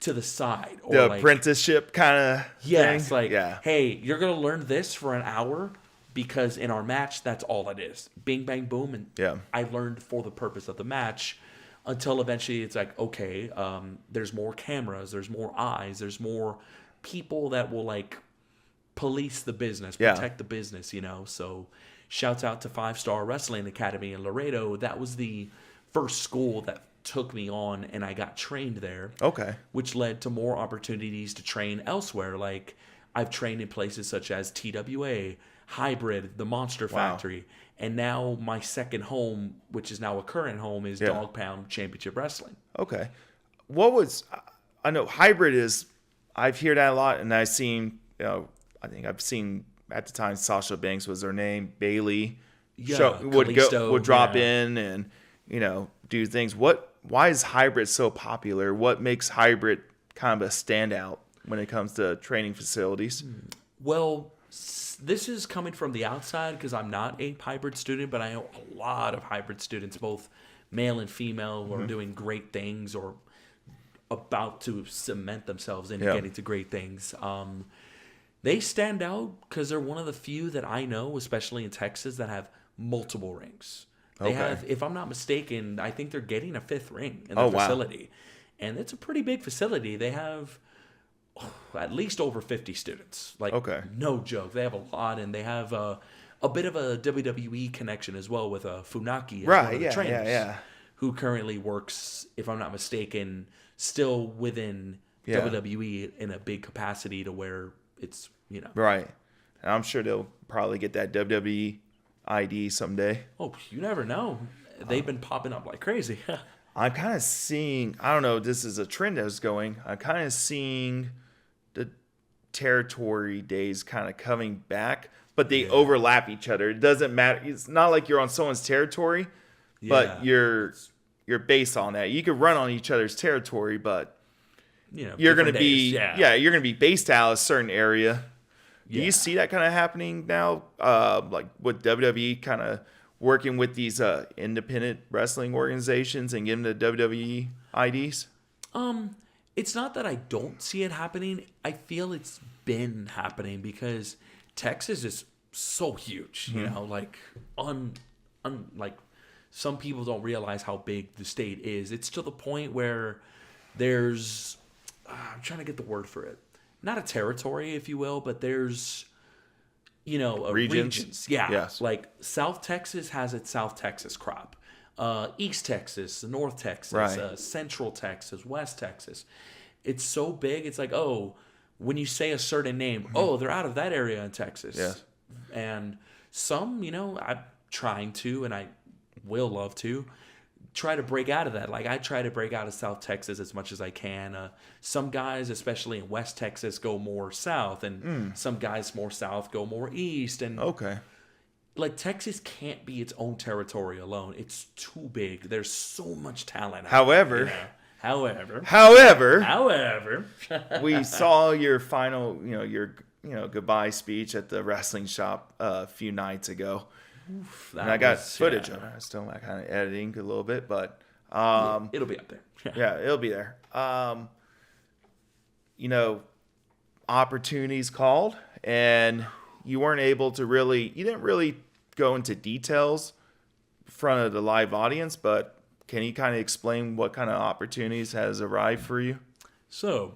to the side. Or the like, apprenticeship kind of yes, thing? Hey, you're going to learn this for an hour because in our match, that's all it is. Bing, bang, boom. And I learned for the purpose of the match until eventually it's like, okay, there's more cameras, there's more eyes, there's more people that will like police the business, protect the business, So shouts out to 5-Star Wrestling Academy in Laredo. That was the first school that took me on, and I got trained there. Okay. Which led to more opportunities to train elsewhere. Like, I've trained in places such as TWA, Hybrid, the Monster Factory, and now my second home, which is now a current home, is Dog Pound Championship Wrestling. Okay. I know Hybrid is I've heard that a lot, and I've seen, I think I've seen at the time Sasha Banks was her name, Bailey would drop in and do things. Why is hybrid so popular? What makes hybrid kind of a standout when it comes to training facilities? Well, this is coming from the outside because I'm not a hybrid student, but I know a lot of hybrid students, both male and female, who are doing great things or about to cement themselves into getting to great things. They stand out because they're one of the few that I know, especially in Texas, that have multiple rings. They have, if I'm not mistaken, I think they're getting a 5th ring in their facility. Wow. And it's a pretty big facility. They have at least over 50 students. No joke. They have a lot, and they have a bit of a WWE connection as well with Funaki, one of the trainers, who currently works, if I'm not mistaken, still within WWE in a big capacity to where it's, Right. And I'm sure they'll probably get that WWE ID someday. Oh, you never know. They've been popping up like crazy. I'm kind of seeing, I don't know, this is a trend that's going. I'm kind of seeing the territory days kind of coming back, but they overlap each other. It doesn't matter. It's not like you're on someone's territory, but you're based on that. You could run on each other's territory, but you're going to be you're going to be based out of a certain area. Do you see that kind of happening now? Like with WWE kind of working with these independent wrestling organizations and giving the WWE IDs? It's not that I don't see it happening. I feel it's been happening because Texas is so huge. Like like some people don't realize how big the state is. It's to the point where there's I'm trying to get the word for it. Not a territory, if you will, but there's, regions. Yeah. Yes. Like South Texas has its South Texas crop. East Texas, North Texas, right. Central Texas, West Texas. It's so big. It's like, when you say a certain name, they're out of that area in Texas. Yes. And some, I'm trying to, and I will love to, try to break out of that. Like I try to break out of South Texas as much as I can. Some guys, especially in West Texas, go more south, and some guys more south go more east. And like Texas can't be its own territory alone. It's too big. There's so much talent. However, we saw your final, your goodbye speech at the wrestling shop a few nights ago. And I got footage of it. I'm still kind of editing a little bit, but it'll be up there. It'll be there. Opportunities called, and you didn't really go into details in front of the live audience, but can you kind of explain what kind of opportunities has arrived for you? So,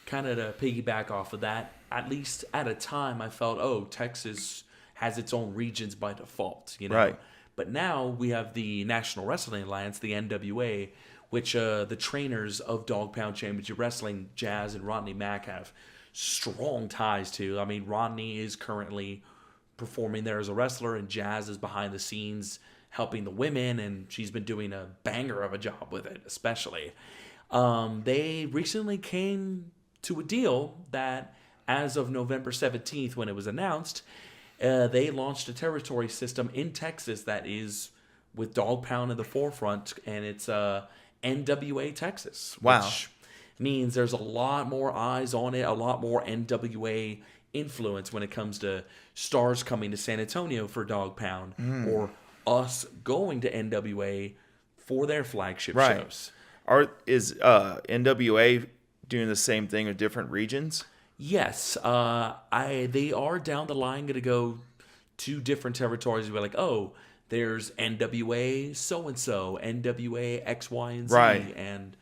kind of to piggyback off of that, at least at a time I felt, Texas has its own regions by default, Right. But now we have the National Wrestling Alliance, the NWA, which the trainers of Dog Pound Championship Wrestling, Jazz and Rodney Mack, have strong ties to. I mean, Rodney is currently performing there as a wrestler, and Jazz is behind the scenes helping the women, and she's been doing a banger of a job with it, especially. They recently came to a deal that, as of November 17th, when it was announced, they launched a territory system in Texas that is with Dog Pound in the forefront, and it's NWA Texas. Wow. Which means there's a lot more eyes on it, a lot more NWA influence when it comes to stars coming to San Antonio for Dog Pound or us going to NWA for their flagship shows. Is NWA doing the same thing with different regions? Yes, they are down the line going to go to different territories and be like, there's NWA so-and-so, NWA X, Y, and Z. Right. And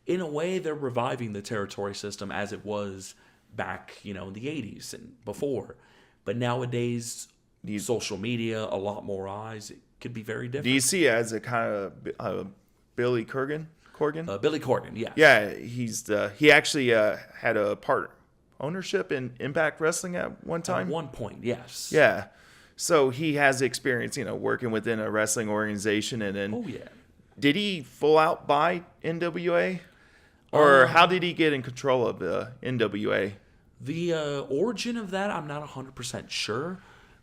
in a way, they're reviving the territory system as it was back, in the 80s and before. But nowadays, social media, a lot more eyes, it could be very different. Do you see it as a kind of Billy Corgan? Billy Corgan, yeah. Yeah, he actually had a part ownership in Impact Wrestling at one time. At one point, yes. Yeah. So he has experience, working within a wrestling organization. And then, did he full out buy NWA? Or how did he get in control of the NWA? The origin of that, I'm not 100% sure.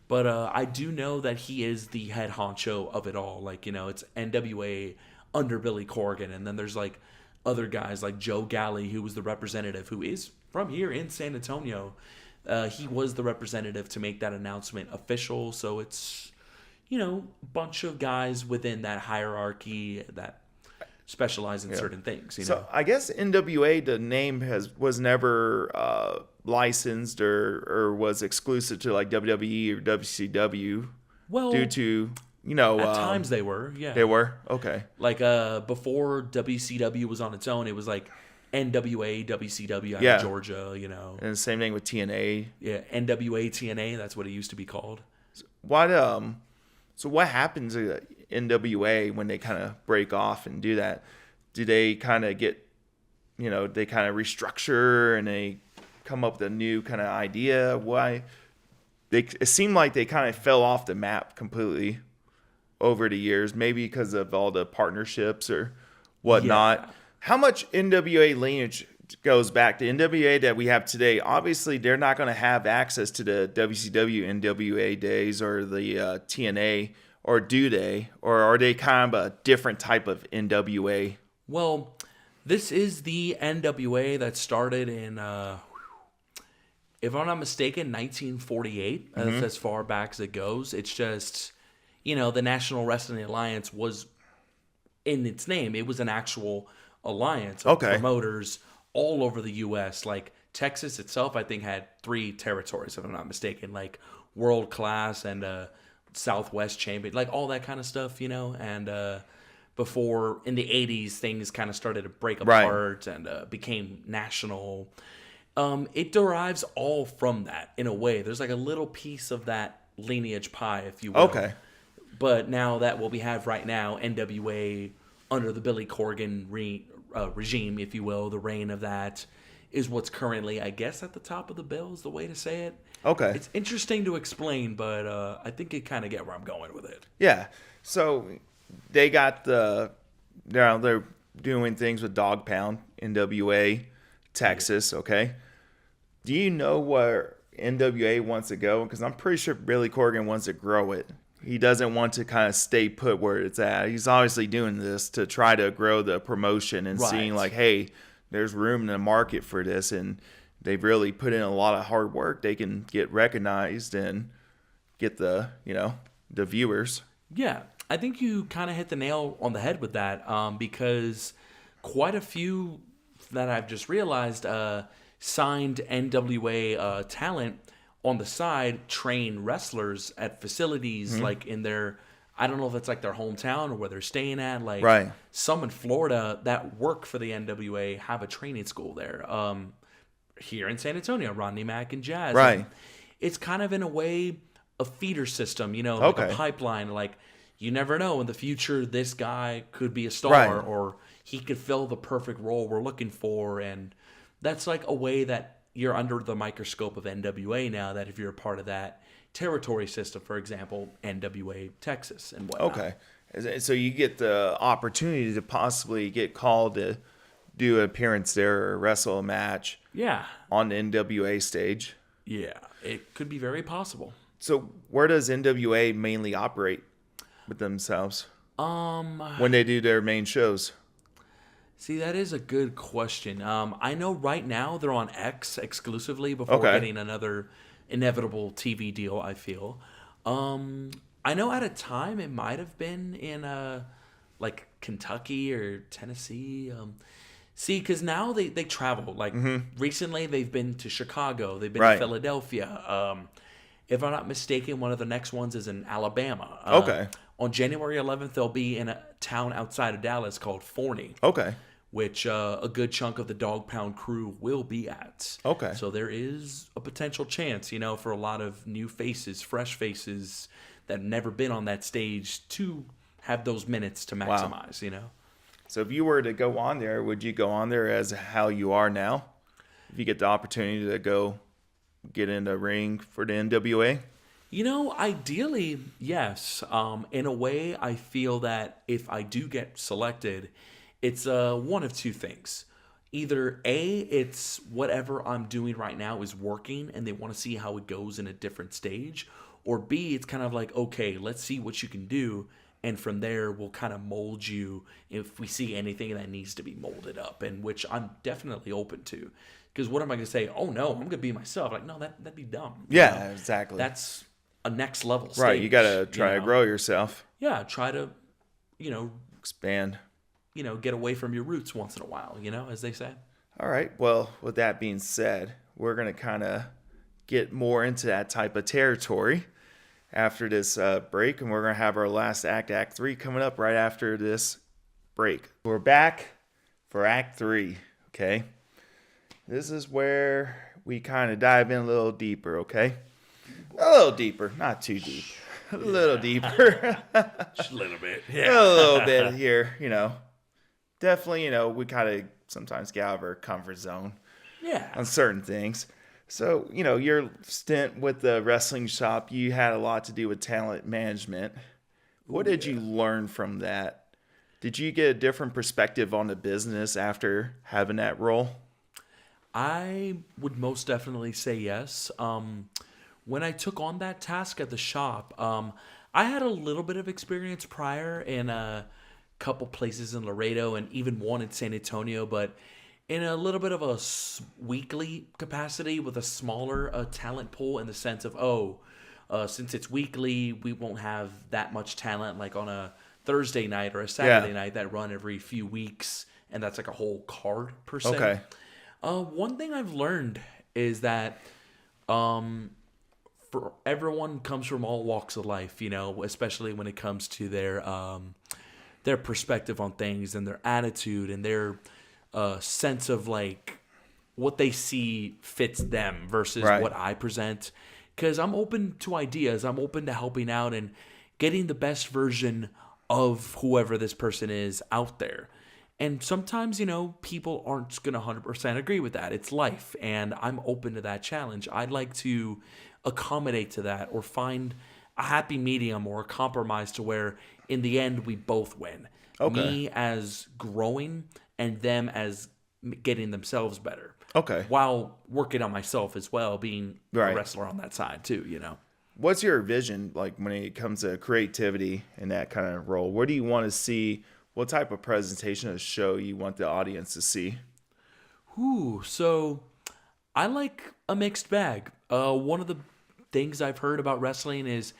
But I do know that he is the head honcho of it all. Like, it's NWA under Billy Corgan. And then there's, like, other guys like Joe Galley, who was the representative, who is from here in San Antonio. He was the representative to make that announcement official. So it's, a bunch of guys within that hierarchy that specialize in certain things. So I guess NWA, the name was never licensed or was exclusive to like WWE or WCW. Well, due to at times they were, yeah. They were? Okay. Like before WCW was on its own, it was like NWA, WCW out of Georgia, And the same thing with TNA. Yeah, NWA, TNA, that's what it used to be called. So what happens to NWA when they kind of break off and do that? Do they kind of get, they kind of restructure and they come up with a new kind of idea? Why? It seemed like they kind of fell off the map completely over the years, maybe because of all the partnerships or whatnot. Yeah. How much NWA lineage goes back to NWA that we have today? Obviously, they're not going to have access to the WCW NWA days or the TNA, or do they? Or are they kind of a different type of NWA? Well, this is the NWA that started in, if I'm not mistaken, 1948. Mm-hmm. That's as far back as it goes. It's just, the National Wrestling Alliance was, in its name, it was an actual alliance of promoters all over the U.S. Like Texas itself, I think, had 3 territories, if I'm not mistaken, like World Class and Southwest Champion, like all that kind of stuff, and before in the 80s things kind of started to break apart and became national. It derives all from that in a way. There's like a little piece of that lineage pie, if you will. Okay. But now that what we have right now, NWA under the Billy Corgan regime, if you will, the reign of that is what's currently, I guess, at the top of the bill is the way to say it. Okay. It's interesting to explain, but I think you kind of get where I'm going with it. Yeah. So they got they're doing things with Dog Pound, NWA, Texas, okay? Do you know where NWA wants to go? Because I'm pretty sure Billy Corgan wants to grow it. He doesn't want to kind of stay put where it's at. He's obviously doing this to try to grow the promotion and seeing like, hey, there's room in the market for this, and they've really put in a lot of hard work. They can get recognized and get the viewers. Yeah, I think you kind of hit the nail on the head with that, because quite a few that I've just realized signed NWA talent on the side, train wrestlers at facilities like in their, I don't know if it's like their hometown or where they're staying at. Like some in Florida that work for the NWA have a training school there. Here in San Antonio, Rodney Mack and Jazz. Right. And it's kind of in a way a feeder system, like a pipeline. Like you never know in the future this guy could be a star or he could fill the perfect role we're looking for, and that's like a way that you're under the microscope of NWA now, that if you're a part of that territory system, for example, NWA Texas and whatnot. Okay. So you get the opportunity to possibly get called to do an appearance there or wrestle a match on the NWA stage. Yeah, it could be very possible. So where does NWA mainly operate with themselves when they do their main shows? See, that is a good question. I know right now they're on X exclusively before getting another inevitable TV deal, I feel. I know at a time it might have been in like Kentucky or Tennessee. Because now they travel. Like recently they've been to Chicago. They've been to Philadelphia. If I'm not mistaken, one of the next ones is in Alabama. On January 11th, they'll be in a town outside of Dallas called Forney. Which a good chunk of the Dog Pound crew will be at. So there is a potential chance, for a lot of new faces, fresh faces that have never been on that stage to have those minutes to maximize, So if you were to go on there, would you go on there as how you are now? If you get the opportunity to go get in the ring for the NWA? Ideally, yes. In a way, I feel that if I do get selected, it's one of two things. either A, it's whatever I'm doing right now is working and they want to see how it goes in a different stage, or B, it's kind of like, okay, let's see what you can do, and from there we'll kind of mold you if we see anything that needs to be molded up, and which I'm definitely open to. Because what am I going to say? Oh no, I'm going to be myself. Like, no, that'd be dumb. Yeah, exactly. That's a next level stage. Right, you got to try to grow yourself. Yeah, try to, expand. Get away from your roots once in a while, as they say. All right. Well, with that being said, we're going to kind of get more into that type of territory after this break, and we're going to have our last Act 3, coming up right after this break. We're back for Act 3, okay? This is where we kind of dive in a little deeper, okay? A little deeper, not too deep. A little deeper. Just a little bit. Yeah. A little bit here, Definitely, we kind of sometimes get out of our comfort zone on certain things. So, your stint with the wrestling shop, you had a lot to do with talent management. What did you learn from that? Did you get a different perspective on the business after having that role? I would most definitely say yes. When I took on that task at the shop, I had a little bit of experience prior in a couple places in Laredo and even one in San Antonio, but in a little bit of a weekly capacity with a smaller talent pool, in the sense of, since it's weekly, we won't have that much talent like on a Thursday night or a Saturday night that run every few weeks, and that's like a whole card per se. Okay. One thing I've learned is that for everyone comes from all walks of life, especially when it comes to their perspective on things and their attitude and their sense of like what they see fits them versus what I present. Because I'm open to ideas. I'm open to helping out and getting the best version of whoever this person is out there. And sometimes, people aren't going to 100% agree with that. It's life, and I'm open to that challenge. I'd like to accommodate to that or find a happy medium or a compromise to where in the end we both win. Okay. Me as growing and them as getting themselves better. Okay. While working on myself as well, being a wrestler on that side too, What's your vision like when it comes to creativity in that kind of role? Where do you want to see? What type of presentation of the show you want the audience to see? So I like a mixed bag. One of the things I've heard about wrestling is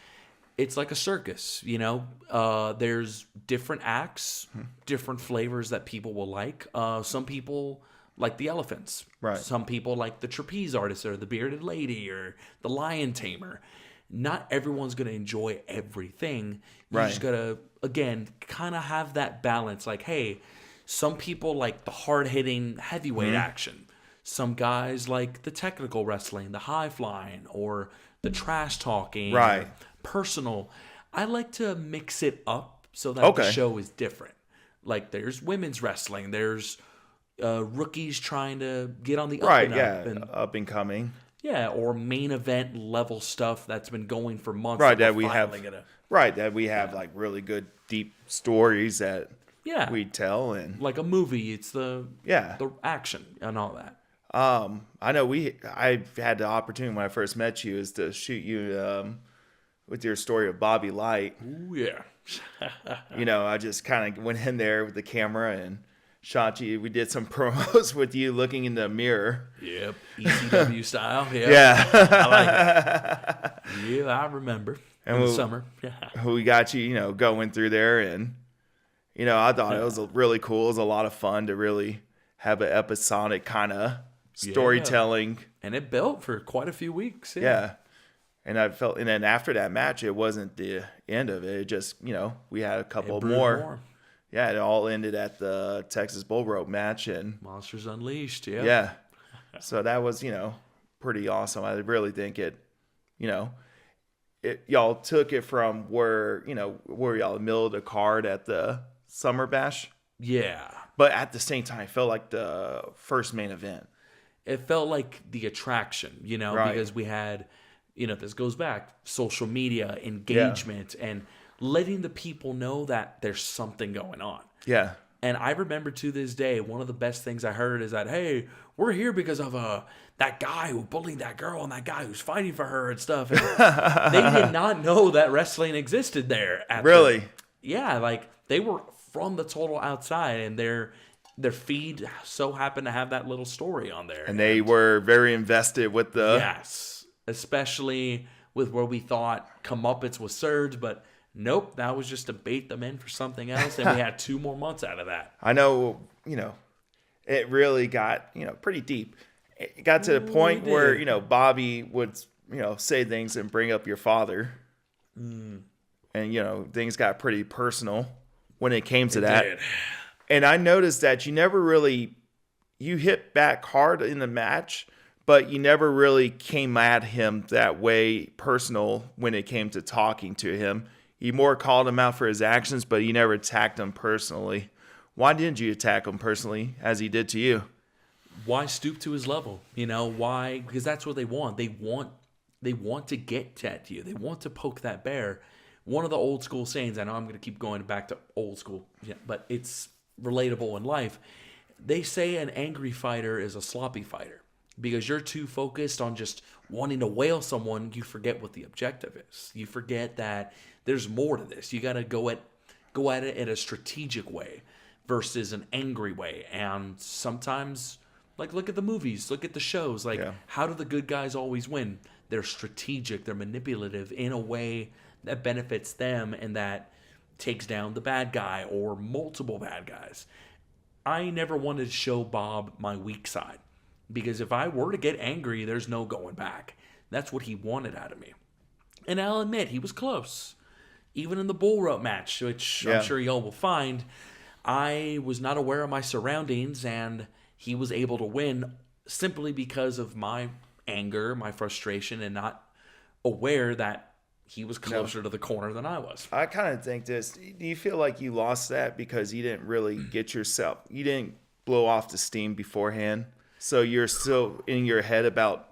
it's like a circus, there's different acts, different flavors that people will like. Some people like the elephants. Right. Some people like the trapeze artist or the bearded lady or the lion tamer. Not everyone's going to enjoy everything. You just got to, again, kind of have that balance. Like, hey, some people like the hard-hitting heavyweight action. Some guys like the technical wrestling, the high-flying, or the trash-talking, personal. I like to mix it up so that the show is different. Like, there's women's wrestling. There's rookies trying to get on the up and up. And, up and coming. Yeah, or main event level stuff that's been going for months. That we have like really good deep stories that we tell, and like a movie, it's the action and all that. I know I've had the opportunity when I first met you is to shoot you with your story of Bobby Light. Ooh, yeah. I just kind of went in there with the camera and shot you. We did some promos with you looking in the mirror. Yep. ECW style. Yeah. I like it. Yeah, I remember. In the summer. Yeah. We got you, going through there, and, I thought it was really cool. It was a lot of fun to really have an episodic kind of storytelling. And it built for quite a few weeks. Yeah. And I felt, and then after that match, it wasn't the end of it. It just, we had a couple more. Yeah, it all ended at the Texas Bull Rope match and Monsters Unleashed. Yeah. Yeah. So that was, pretty awesome. I really think it, y'all took it from where y'all milled a card at the Summer Bash. Yeah. But at the same time, it felt like the first main event. It felt like the attraction, because we had, this goes back, social media, engagement, and letting the people know that there's something going on. Yeah. And I remember to this day, one of the best things I heard is that, hey, we're here because of that guy who bullied that girl and that guy who's fighting for her and stuff. And they did not know that wrestling existed there. Really? Yeah, like they were from the total outside, and their feed so happened to have that little story on there. And they were very invested with the... Yes, especially with where we thought comeuppance was Surge, but nope, that was just to bait them in for something else, and we had 2 more months out of that. I know, it really got, pretty deep. It got to the point where, Bobby would, say things and bring up your father. And, things got pretty personal when it came to that. Did. And I noticed that you hit back hard in the match, but you never really came at him that way personal when it came to talking to him. You more called him out for his actions, but you never attacked him personally. Why didn't you attack him personally as he did to you? Why stoop to his level? Why? Because that's what they want. They want to get at you. They want to poke that bear. One of the old school sayings, I know I'm going to keep going back to old school, but it's relatable in life. They say an angry fighter is a sloppy fighter. Because you're too focused on just wanting to whale someone, you forget what the objective is. You forget that there's more to this. You got to go at it in a strategic way versus an angry way. And sometimes, like, look at the movies, look at the shows. Like, How do the good guys always win? They're strategic, they're manipulative in a way that benefits them and that takes down the bad guy or multiple bad guys. I never wanted to show Bob my weak side. Because if I were to get angry, there's no going back. That's what he wanted out of me. And I'll admit, he was close. Even in the bull rope match, which I'm sure y'all will find, I was not aware of my surroundings, and he was able to win simply because of my anger, my frustration, and not aware that he was closer to the corner than I was. I kind of think this. Do you feel like you lost that because you didn't really you didn't blow off the steam beforehand? So you're still in your head about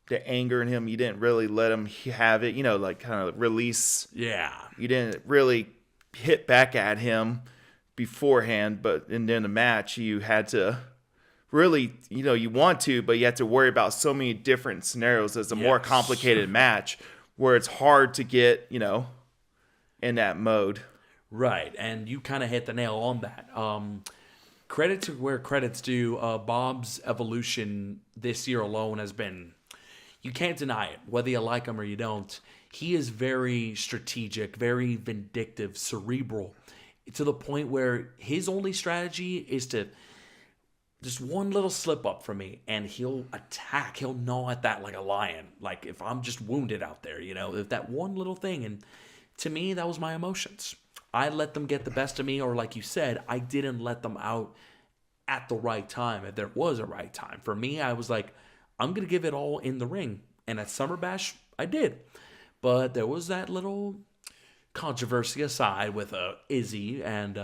the anger in him. You didn't really let him have it, like kind of release. Yeah. You didn't really hit back at him beforehand, but in the match, you had to really, you want to, but you have to worry about so many different scenarios. It's a more complicated match where it's hard to get, in that mode. Right. And you kind of hit the nail on that. Credit to where credit's due. Bob's evolution this year alone has been, you can't deny it, whether you like him or you don't. He is very strategic, very vindictive, cerebral, to the point where his only strategy is to just one little slip up from me, and he'll attack. He'll gnaw at that like a lion. Like if I'm just wounded out there, if that one little thing. And to me, that was my emotions. I let them get the best of me, or like you said, I didn't let them out at the right time, if there was a right time. For me, I was like, I'm going to give it all in the ring. And at Summer Bash, I did. But there was that little controversy aside with Izzy and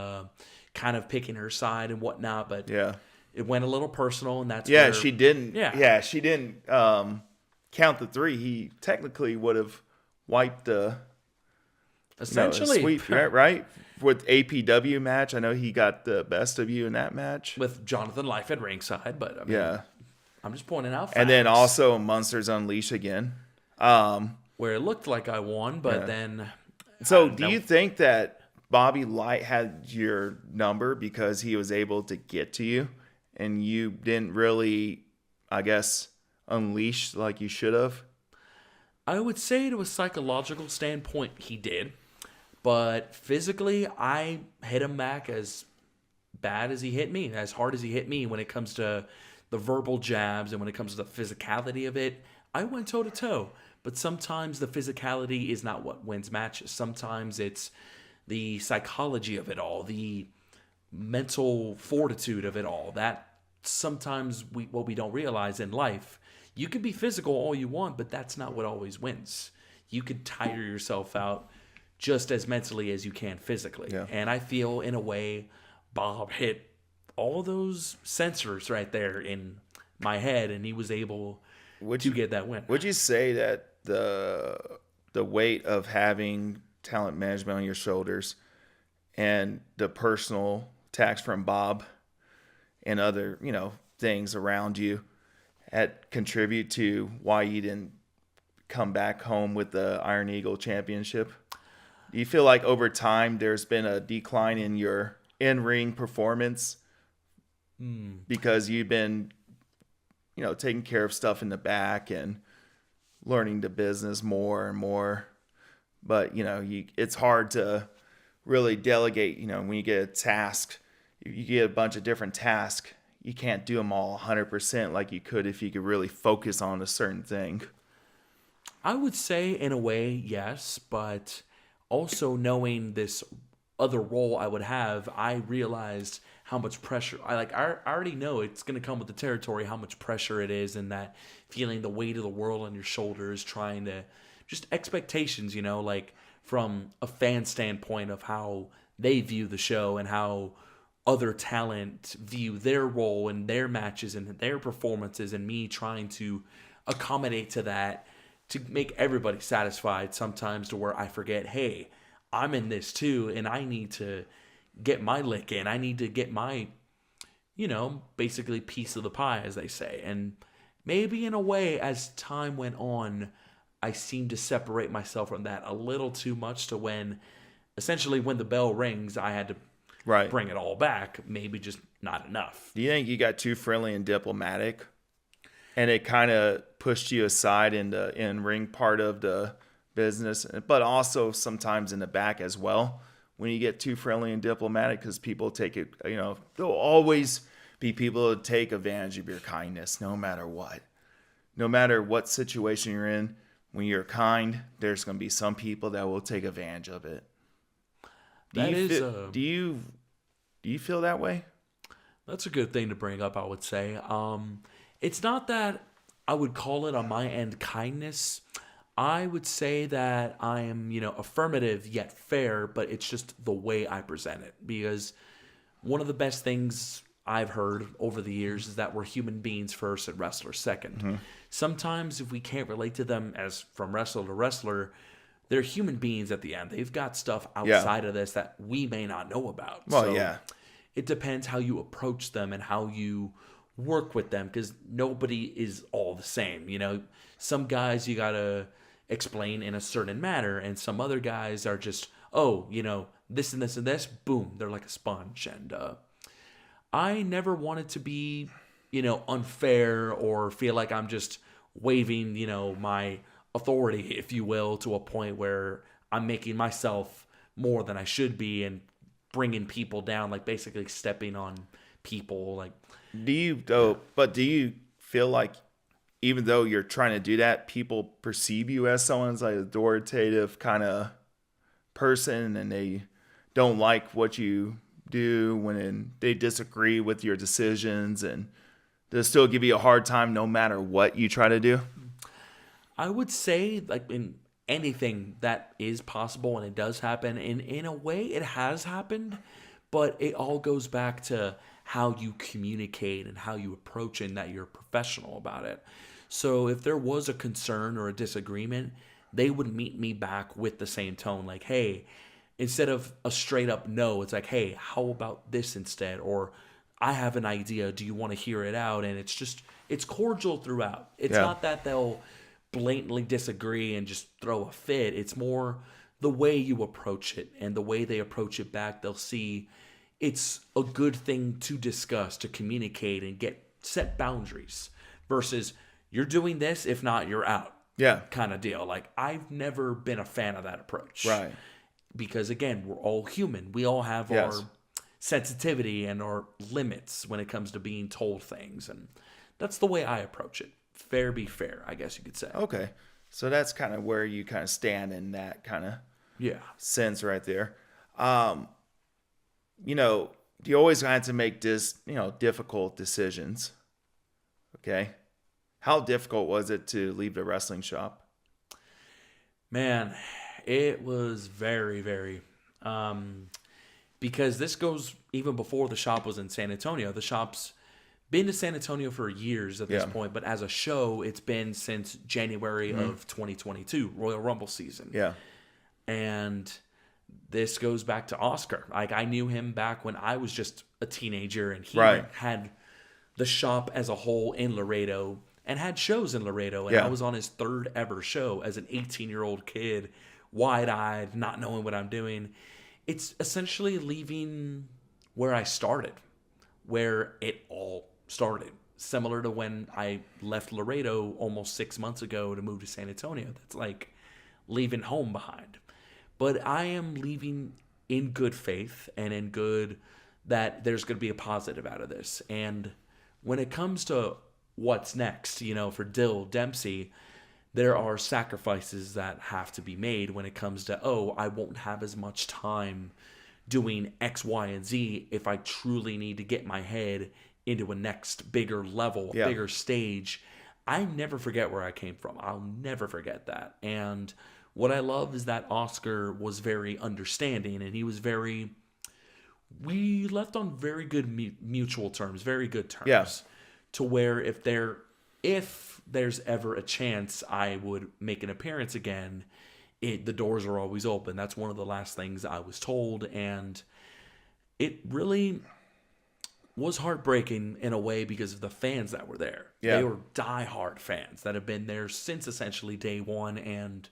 kind of picking her side and whatnot. But it went a little personal, and that's where... She didn't. Yeah, she didn't count the 3. He technically would have wiped the... Essentially. Sweep, right? With APW match, I know he got the best of you in that match. With Jonathan Life at ringside, but I mean, I'm just pointing out facts. And then also Monsters Unleashed again. Where it looked like I won, but then... So do you think that Bobby Light had your number because he was able to get to you and you didn't really, I guess, unleash like you should have? I would say to a psychological standpoint, he did. But physically, I hit him back as bad as he hit me, as hard as he hit me when it comes to the verbal jabs and when it comes to the physicality of it. I went toe-to-toe. But sometimes the physicality is not what wins matches. Sometimes it's the psychology of it all, the mental fortitude of it all. That sometimes what we don't realize in life. You could be physical all you want, but that's not what always wins. You could tire yourself out just as mentally as you can physically. Yeah. And I feel, in a way, Bob hit all those sensors right there in my head, and he was able to get that win. Would you say that the weight of having talent management on your shoulders and the personal attacks from Bob and other, things around you that contribute to why you didn't come back home with the Iron Eagle championship? Do you feel like over time there's been a decline in your in-ring performance because you've been, taking care of stuff in the back and learning the business more and more? But, it's hard to really delegate, when you get a task, you get a bunch of different tasks. You can't do them all 100% like you could if you could really focus on a certain thing. I would say in a way, yes, but also knowing this other role I would have, I realized how much pressure I already know it's going to come with the territory, how much pressure it is, and that feeling the weight of the world on your shoulders, trying to just expectations, like from a fan standpoint of how they view the show and how other talent view their role and their matches and their performances, and me trying to accommodate to that to make everybody satisfied sometimes, to where I forget, hey, I'm in this too, and I need to get my lick in. I need to get my, basically piece of the pie, as they say. And maybe in a way, as time went on, I seemed to separate myself from that a little too much, to when the bell rings, I had to bring it all back. Maybe just not enough. Do you think you got too friendly and diplomatic, and it kind of pushed you aside in the in-ring part of the business, but also sometimes in the back as well, when you get too friendly and diplomatic? Because people take it, there'll always be people that take advantage of your kindness, no matter what situation you're in. When you're kind, there's going to be some people that will take advantage of it. Do you feel that way? That's a good thing to bring up, I would say. It's not that I would call it on my end kindness. I would say that I am, affirmative yet fair, but it's just the way I present it. Because one of the best things I've heard over the years is that we're human beings first and wrestlers second. Mm-hmm. Sometimes if we can't relate to them as from wrestler to wrestler, they're human beings at the end. They've got stuff outside of this that we may not know about. Well, it depends how you approach them and how you work with them, because nobody is all the same. Some guys you got to explain in a certain manner, and some other guys are just, this and this and this, boom, they're like a sponge. And I never wanted to be, unfair or feel like I'm just waving, my authority, if you will, to a point where I'm making myself more than I should be and bringing people down, like basically stepping on people. Like, do you feel like even though you're trying to do that, people perceive you as someone's like authoritative kind of person, and they don't like what you do when they disagree with your decisions, and they'll still give you a hard time no matter what you try to do? I would say, like, in anything that is possible, and it does happen, and in a way it has happened, but it all goes back to how you communicate and how you approach it, and that you're professional about it. So if there was a concern or a disagreement, they would meet me back with the same tone, like, hey, instead of a straight up no, it's like, hey, how about this instead? Or I have an idea, do you want to hear it out? And it's cordial throughout. It's not that they'll blatantly disagree and just throw a fit. It's more the way you approach it, and the way they approach it back, they'll see it's a good thing to discuss, to communicate and set boundaries, versus you're doing this, if not, you're out. Yeah. Kind of deal. Like, I've never been a fan of that approach. Right. Because again, we're all human. We all have our sensitivity and our limits when it comes to being told things. And that's the way I approach it. Fair be fair, I guess you could say. Okay. So that's kind of where you kind of stand in that kind of sense right there. You always have to make difficult decisions. Okay. How difficult was it to leave the wrestling shop? Man, it was very, very, because this goes even before the shop was in San Antonio. The shop's been to San Antonio for years at this point, but as a show, it's been since January of 2022, Royal Rumble season. Yeah. And this goes back to Oscar. Like, I knew him back when I was just a teenager, and he Right. had the shop as a whole in Laredo and had shows in Laredo. And Yeah. I was on his third ever show as an 18-year-old kid, wide-eyed, not knowing what I'm doing. It's essentially leaving where I started, where it all started. Similar to when I left Laredo almost 6 months ago to move to San Antonio. That's like leaving home behind. But I am leaving in good faith and in good that there's going to be a positive out of this. And when it comes to what's next, for Dempsey, there are sacrifices that have to be made when it comes to, I won't have as much time doing X, Y, and Z if I truly need to get my head into a next bigger level, bigger stage. I never forget where I came from. I'll never forget that. And what I love is that Oscar was very understanding, and he was we left on very good mutual terms, very good terms, to where if there's ever a chance I would make an appearance again, the doors are always open. That's one of the last things I was told, and it really was heartbreaking in a way because of the fans that were there. Yeah. They were diehard fans that have been there since essentially day one, and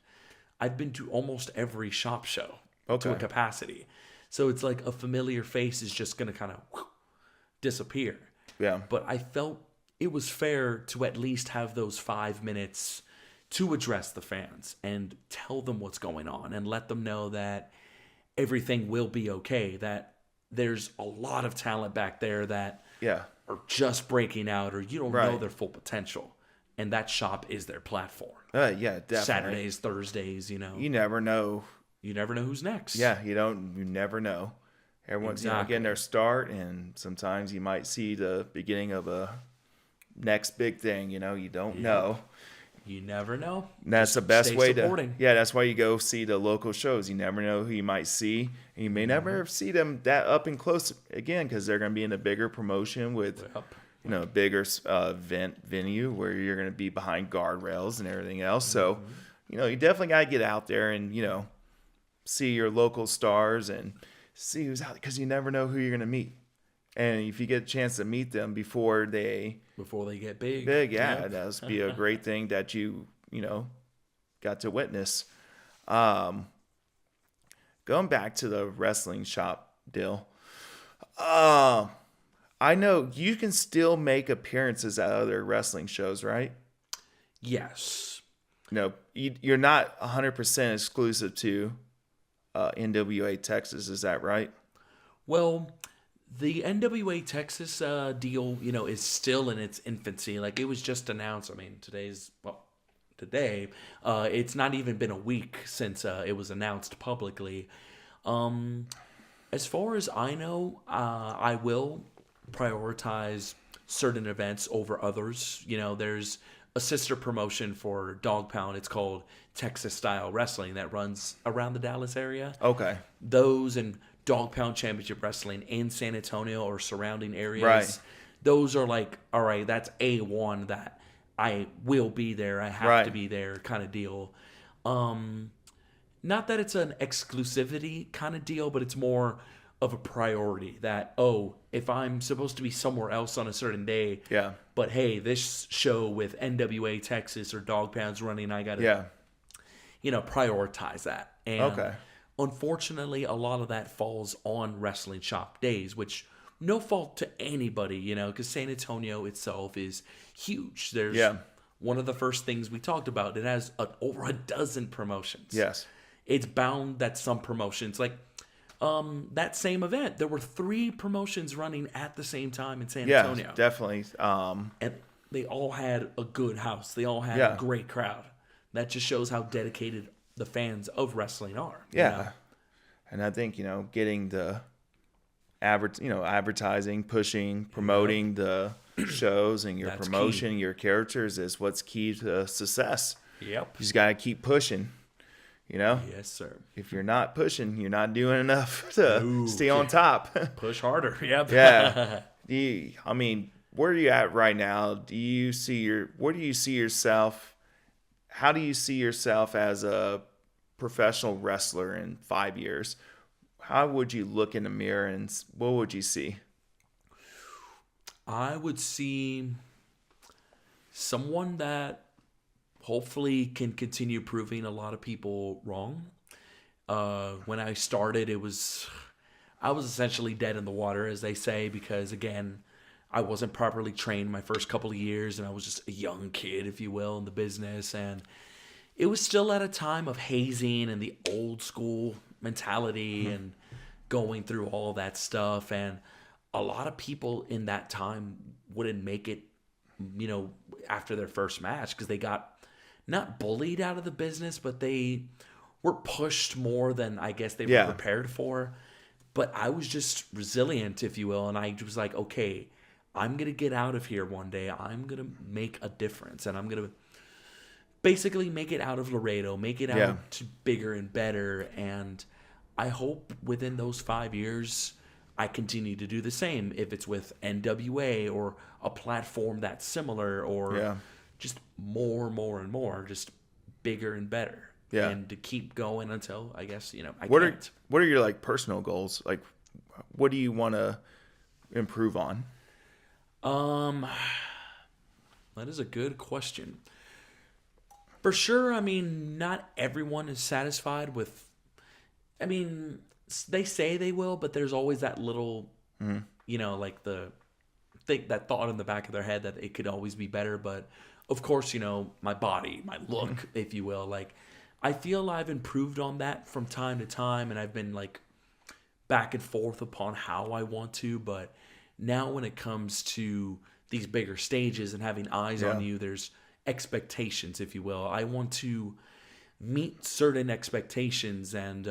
I've been to almost every shop show to a capacity. So it's like a familiar face is just going to kind of disappear. Yeah. But I felt it was fair to at least have those 5 minutes to address the fans and tell them what's going on and let them know that everything will be okay, that there's a lot of talent back there that are just breaking out, or you don't know their full potential. And that shop is their platform. Yeah, definitely. Saturdays, Thursdays, You never know. You never know who's next. Yeah, you never know. Everyone's getting their start, and sometimes you might see the beginning of a next big thing. You don't know. You never know. And that's the best way supporting. that's why you go see the local shows. You never know who you might see, and you may never see them that up and close again because they're going to be in a bigger promotion with, bigger venue where you're going to be behind guardrails and everything else. So, you definitely got to get out there and see your local stars and see who's out, because you never know who you're going to meet. And if you get a chance to meet them before they get big, that would be a great thing that you got to witness. Going back to the wrestling shop deal, I know you can still make appearances at other wrestling shows, right? Yes. You're not 100% exclusive to NWA Texas, is that right? Well, the NWA Texas deal, is still in its infancy. Like, it was just announced. I mean, today, it's not even been a week since it was announced publicly. As far as I know, I will prioritize certain events over others. There's a sister promotion for Dog Pound. It's called Texas Style Wrestling that runs around the Dallas area. Okay. Those and Dog Pound Championship Wrestling in San Antonio or surrounding areas. Right. Those are like, all right, that's A1 that I will be there. I have to be there kind of deal. Not that it's an exclusivity kind of deal, but it's more of a priority that, if I'm supposed to be somewhere else on a certain day, but hey, this show with NWA Texas or Dog Pound's running, I got to, prioritize that. And unfortunately, a lot of that falls on wrestling shop days, which no fault to anybody, because San Antonio itself is huge. There's one of the first things we talked about. It has over a dozen promotions. Yes. It's bound that some promotions, like that same event, there were 3 promotions running at the same time in San Antonio. Yeah, definitely. And they all had a good house. They all had a great crowd. That just shows how dedicated the fans of wrestling are. Yeah. And I think, getting the advertising, pushing, promoting the shows and your promotion, key. Your characters is what's key to success. Yep. You just got to keep pushing. Yes, sir. If you're not pushing, you're not doing enough to stay on top. Push harder. Yep. Yeah. Where are you at right now? Where do you see yourself? How do you see yourself as a professional wrestler in 5 years, how would you look in the mirror and what would you see? I would see someone that hopefully can continue proving a lot of people wrong. When I started, I was essentially dead in the water, as they say, because again, I wasn't properly trained my first couple of years, and I was just a young kid, if you will, in the business, and it was still at a time of hazing and the old school mentality and going through all that stuff, and a lot of people in that time wouldn't make it, after their first match because they got not bullied out of the business, but they were pushed more than I guess they were prepared for. But I was just resilient, if you will, and I was like, okay, I'm going to get out of here one day. I'm going to make a difference, and I'm going to basically make it out of Laredo, make it out to bigger and better, and I hope within those 5 years I continue to do the same, if it's with NWA or a platform that's similar or just more and more, just bigger and better. Yeah. And to keep going until, I guess, I can't. What are your, like, personal goals? Like, what do you want to improve on? That is a good question. For sure, I mean, not everyone is satisfied with, they say they will, but there's always that little, like that thought in the back of their head that it could always be better. But of course, my body, my look, if you will, like, I feel I've improved on that from time to time, and I've been like back and forth upon how I want to. But now when it comes to these bigger stages and having eyes on you, there's expectations, if you will. I want to meet certain expectations and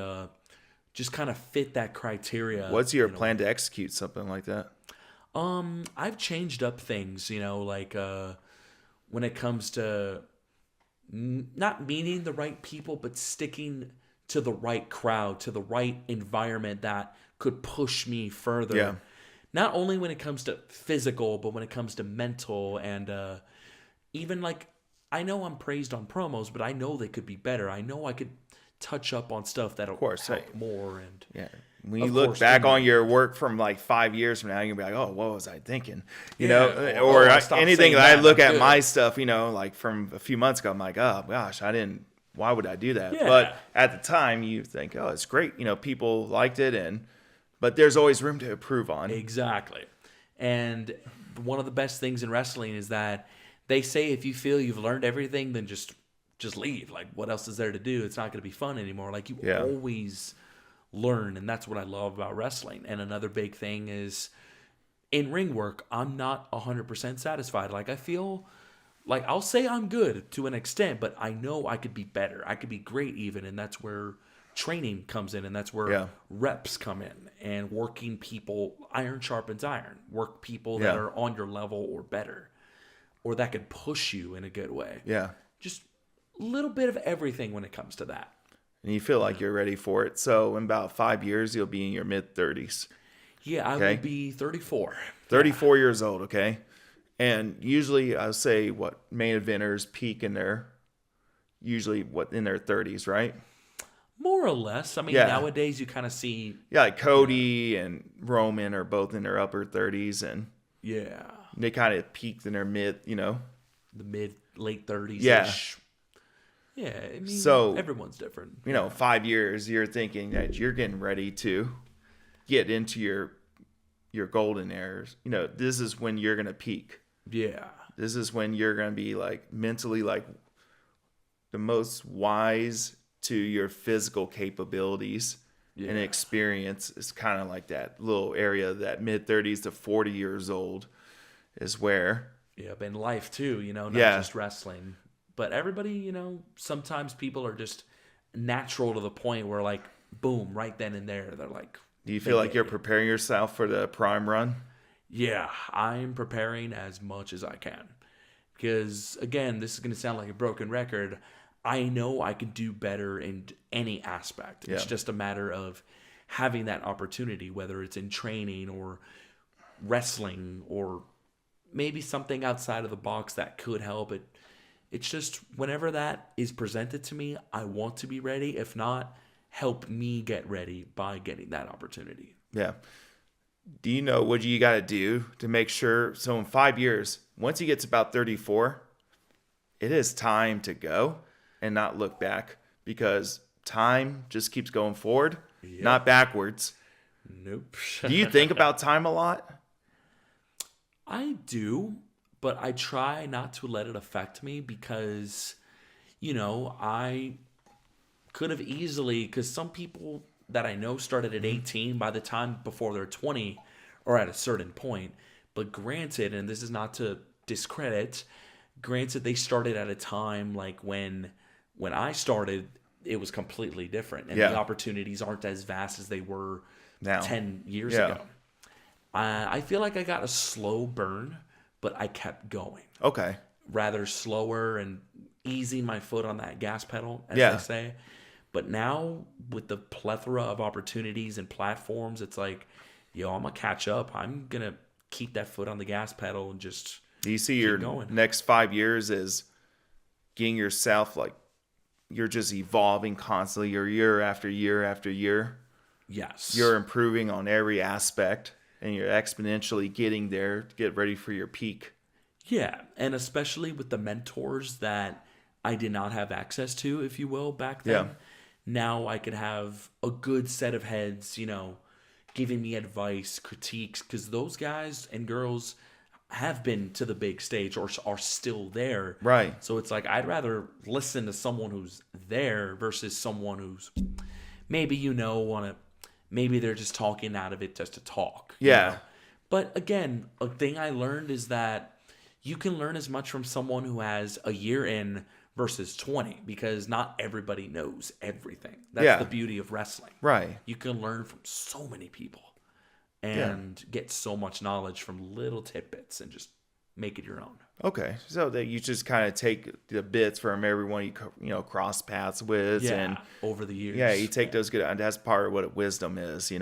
just kind of fit that criteria. What's your plan to execute something like that? I've changed up things, like when it comes to not meeting the right people, but sticking to the right crowd, to the right environment that could push me further. Yeah. Not only when it comes to physical, but when it comes to mental and even like, I know I'm praised on promos, but I know they could be better. I know I could touch up on stuff that'll help more. And when you look back on your work from like 5 years from now, you're gonna be like, oh, what was I thinking? Or anything that I look at my stuff, like from a few months ago, I'm like, oh gosh, why would I do that? Yeah. But at the time you think, oh, it's great. People liked it, but there's always room to improve on. Exactly. And one of the best things in wrestling is that they say if you feel you've learned everything, then just leave. Like, what else is there to do? It's not going to be fun anymore. Like, you always learn, and that's what I love about wrestling. And another big thing is in ring work, I'm not 100% satisfied. Like, I feel like I'll say I'm good to an extent, but I know I could be better. I could be great even, and that's where training comes in, and that's where reps come in, and working people, iron sharpens iron. Work people that are on your level or better, or that could push you in a good way. Yeah. Just a little bit of everything when it comes to that. And you feel like you're ready for it. So in about 5 years, you'll be in your mid-30s. Yeah, I will be 34. 34 years old, okay? And usually I'll say main eventers peak in their 30s, right? More or less. I mean, nowadays you kind of see... Yeah, like Cody and Roman are both in their upper 30s, and they kind of peaked in their mid, the late 30s-ish. Yeah. Yeah, I mean, so everyone's different. 5 years, you're thinking that you're getting ready to get into your golden eras. This is when you're going to peak. Yeah. This is when you're going to be like mentally like the most wise to your physical capabilities and experience. Is kind of like that little area, that mid-30s to 40 years old is where. Yeah, but in life too, not just wrestling. But everybody, sometimes people are just natural to the point where, like, boom, right then and there, they're like... Do you feel like you're preparing yourself for the prime run? Yeah, I'm preparing as much as I can. Because, again, this is going to sound like a broken record. I know I can do better in any aspect. It's just a matter of having that opportunity, whether it's in training or wrestling or maybe something outside of the box that could help it. It's just whenever that is presented to me, I want to be ready. If not, help me get ready by getting that opportunity. Yeah. Do you know what you got to do to make sure? So in 5 years, once he gets about 34, it is time to go and not look back, because time just keeps going forward, not backwards. Nope. Do you think about time a lot? I do, but I try not to let it affect me because, I could have easily, because some people that I know started at 18 by the time before they're 20 or at a certain point. But granted, and this is not to discredit, granted they started at a time like when I started, it was completely different. And the opportunities aren't as vast as they were now, 10 years ago. I feel like I got a slow burn, but I kept going. Okay. Rather slower and easing my foot on that gas pedal, as they say. But now, with the plethora of opportunities and platforms, it's like, I'm going to catch up. I'm going to keep that foot on the gas pedal and just Do you see your going. Next 5 years as getting yourself, like, you're just evolving constantly, you're year after year after year? Yes. You're improving on every aspect, and you're exponentially getting there to get ready for your peak. Yeah, and especially with the mentors that I did not have access to, if you will, back then. Yeah. Now I could have a good set of heads, giving me advice, critiques, because those guys and girls have been to the big stage or are still there. Right. So it's like I'd rather listen to someone who's there versus someone who's maybe maybe they're just talking out of it just to talk. Yeah. But again, a thing I learned is that you can learn as much from someone who has a year in versus 20, because not everybody knows everything. That's the beauty of wrestling. Right. You can learn from so many people and get so much knowledge from little tidbits and just make it your own. Okay. So that you just kind of take the bits from everyone you cross paths with. And over the years. Yeah, you take those good. And that's part of what wisdom is,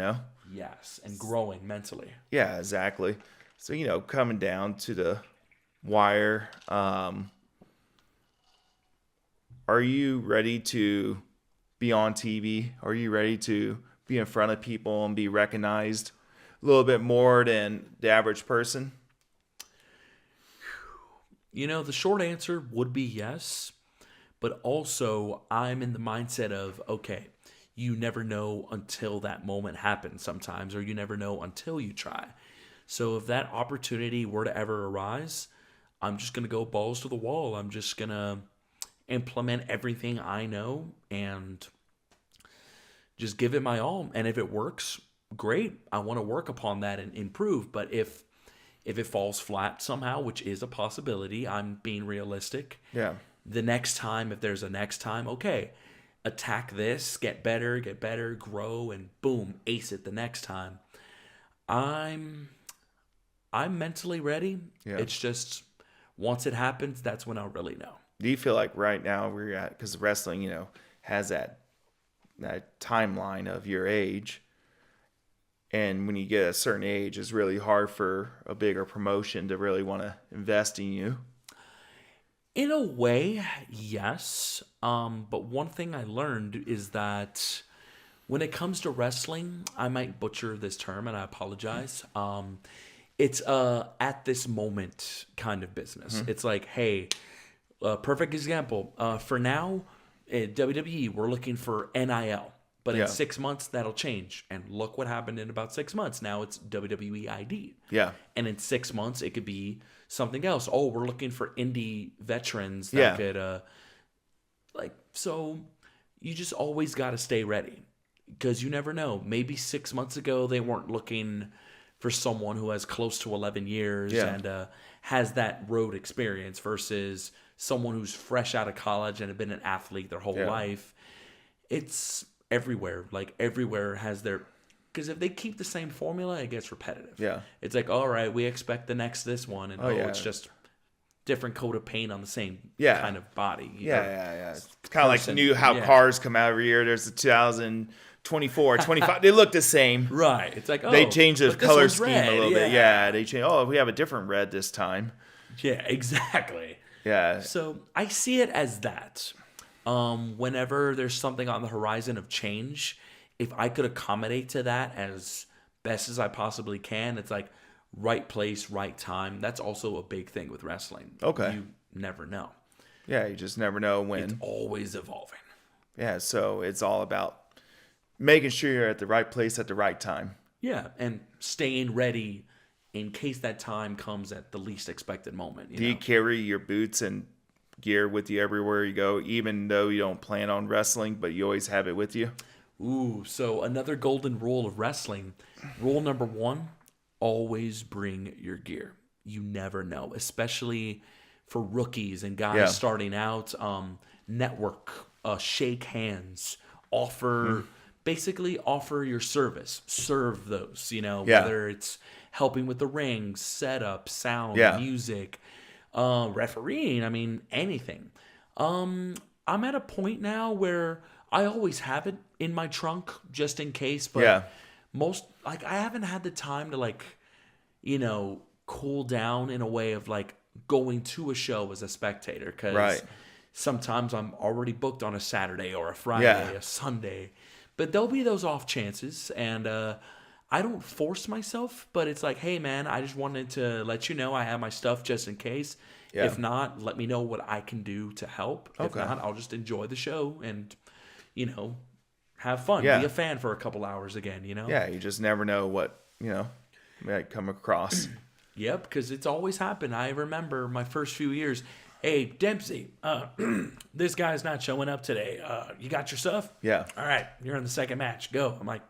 Yes, and growing mentally. Yeah, exactly. So, coming down to the wire, are you ready to be on TV? Are you ready to be in front of people and be recognized a little bit more than the average person? The short answer would be yes, but also I'm in the mindset of, okay, you never know until that moment happens sometimes, or you never know until you try. So if that opportunity were to ever arise, I'm just going to go balls to the wall. I'm just going to implement everything I know and just give it my all. And if it works, great. I want to work upon that and improve. But if it falls flat somehow, which is a possibility, I'm being realistic. Yeah. The next time, if there's a next time, okay, attack this, get better, grow, and boom, ace it the next time. I'm mentally ready. Yeah. It's just once it happens, that's when I'll really know. Do you feel like right now we're at, because wrestling, has that timeline of your age, and when you get a certain age, it's really hard for a bigger promotion to really want to invest in you? In a way, yes. But one thing I learned is that when it comes to wrestling, I might butcher this term, and I apologize. It's at this moment kind of business. Mm-hmm. It's like, hey, perfect example. For now, at WWE, we're looking for NIL. But in 6 months, that'll change. And look what happened in about 6 months. Now it's WWE ID. Yeah. And in 6 months, it could be something else. Oh, we're looking for indie veterans that could, so you just always got to stay ready. Because you never know. Maybe 6 months ago, they weren't looking for someone who has close to 11 years and has that road experience versus someone who's fresh out of college and have been an athlete their whole life. It's everywhere. Like, everywhere has their... Because if they keep the same formula, it gets repetitive. Yeah. It's like, all right, we expect this one. And it's just different coat of paint on the same kind of body. It's kind of like how cars come out every year. There's the 2024, 25. They look the same. Right. It's like, they change the color scheme a little bit. Yeah. They change. Oh, we have a different red this time. Yeah, exactly. Yeah. So I see it as that. Whenever there's something on the horizon of change, if I could accommodate to that as best as I possibly can, it's like right place, right time. That's also a big thing with wrestling. Okay. You never know. Yeah, you just never know when. It's always evolving. Yeah, so it's all about making sure you're at the right place at the right time. Yeah, and staying ready in case that time comes at the least expected moment. Do you carry your boots and gear with you everywhere you go, even though you don't plan on wrestling, but you always have it with you? Ooh, so another golden rule of wrestling. Rule number 1, always bring your gear. You never know, especially for rookies and guys starting out. Network, shake hands, basically offer your service. Serve those, whether it's helping with the rings, setup, sound, music, refereeing, anything. I'm at a point now where I always have it in my trunk just in case, but I haven't had the time to cool down in a way of going to a show as a spectator, because sometimes I'm already booked on a Saturday or a Friday, a Sunday, but there'll be those off chances, and I don't force myself, but it's like, hey man, I just wanted to let you know I have my stuff just in case. If not, let me know what I can do to help. If not, I'll just enjoy the show and have fun, be a fan for a couple hours again, Yeah, you just never know what, might come across. Yep, because it's always happened. I remember my first few years, hey, Dempsey, this guy's not showing up today. You got your stuff? Yeah. All right, you're in the second match. Go. I'm like,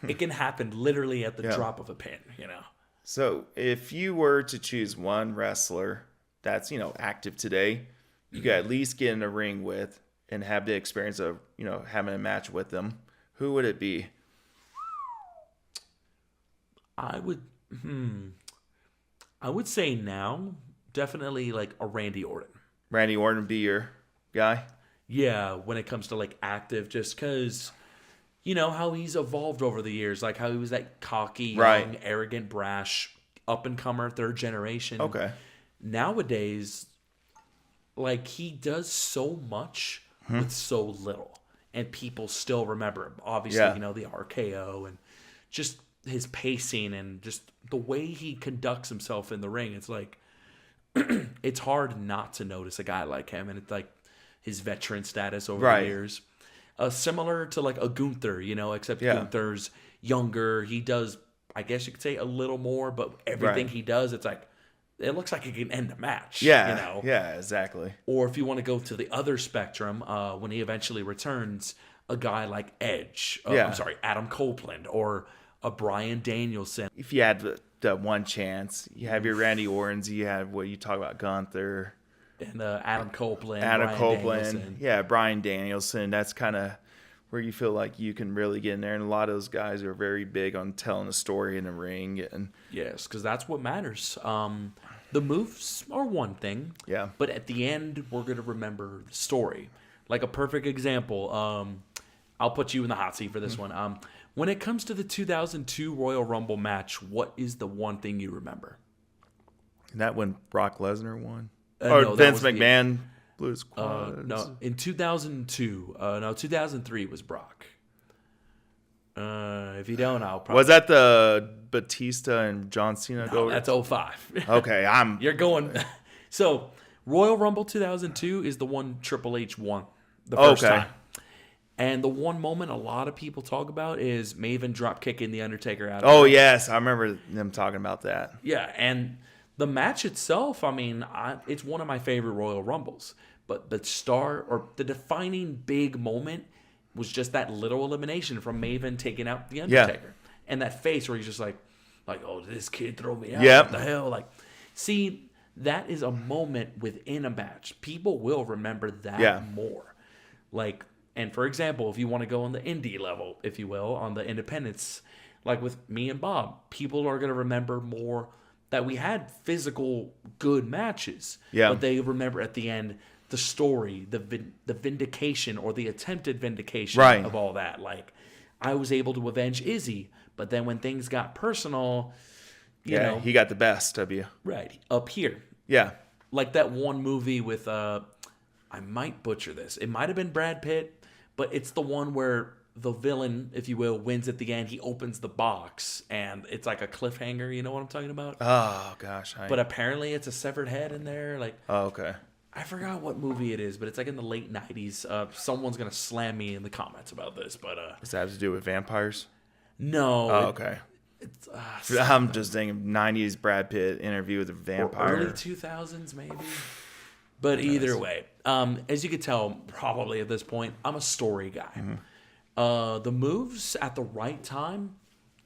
it can happen literally at the drop of a pin, So if you were to choose one wrestler that's, active today, you could at least get in a ring with and have the experience of, having a match with them, who would it be? I would say now, definitely a Randy Orton. Randy Orton be your guy? Yeah, when it comes to active, just because, how he's evolved over the years, how he was that cocky, young, arrogant, brash, up-and-comer, third generation. Okay. Nowadays, he does so much with so little, and people still remember him. Obviously, the RKO and just his pacing and just the way he conducts himself in the ring. It's it's hard not to notice a guy like him, and it's his veteran status over the years. Similar to a Gunther, except Gunther's younger. He does, I guess you could say, a little more, but everything he does, it's it looks like it can end a match. Yeah, yeah, exactly. Or if you want to go to the other spectrum, when he eventually returns, a guy like Edge, Adam Copeland, or a Bryan Danielson. If you had the one chance, you have your Randy Ortons, you have what you talk about, Gunther. And Adam Copeland. Danielson. Yeah, Bryan Danielson. That's kind of where you feel like you can really get in there. And a lot of those guys are very big on telling a story in the ring. And yes, because that's what matters. The moves are one thing. Yeah. But at the end, we're going to remember the story. A perfect example, I'll put you in the hot seat for this one. When it comes to the 2002 Royal Rumble match, what is the one thing you remember? That when Brock Lesnar won? No, Vince McMahon blew his quads? No, in 2002. 2003 was Brock. If you don't, I'll probably... Was that the Batista and John Cena? No, that's 05. Okay, You're going... So, Royal Rumble 2002 is the one Triple H won the first time. And the one moment a lot of people talk about is Maven drop kicking The Undertaker out of the ring. Yes. I remember them talking about that. Yeah, and the match itself, it's one of my favorite Royal Rumbles. But the defining big moment was just that little elimination from Maven taking out The Undertaker. Yeah. And that face where he's just like, oh, did this kid throw me out? Yep. What the hell? See, that is a moment within a match. People will remember that more. And for example, if you want to go on the indie level, if you will, on the independents, with me and Bob, people are going to remember more that we had physical good matches. Yeah. But they remember at the end the story, the vindication or the attempted vindication of all that. I was able to avenge Izzy, but then when things got personal, you know. He got the best of you. Right. Up here. Yeah. like that one movie with I might butcher this. It might have been Brad Pitt, but it's the one where the villain, if you will, wins at the end. He opens the box, and it's like a cliffhanger. You know what I'm talking about? Oh, gosh. But apparently it's a severed head in there. Like, oh, okay. I forgot what movie it is, but it's like in the late 90s. Someone's going to slam me in the comments about this. But does that have to do with vampires? No. Oh, okay. I'm just thinking 90s Brad Pitt interview with a vampire. Or early 2000s, maybe. But either way, as you could tell, probably at this point, I'm a story guy. Mm-hmm. The moves at the right time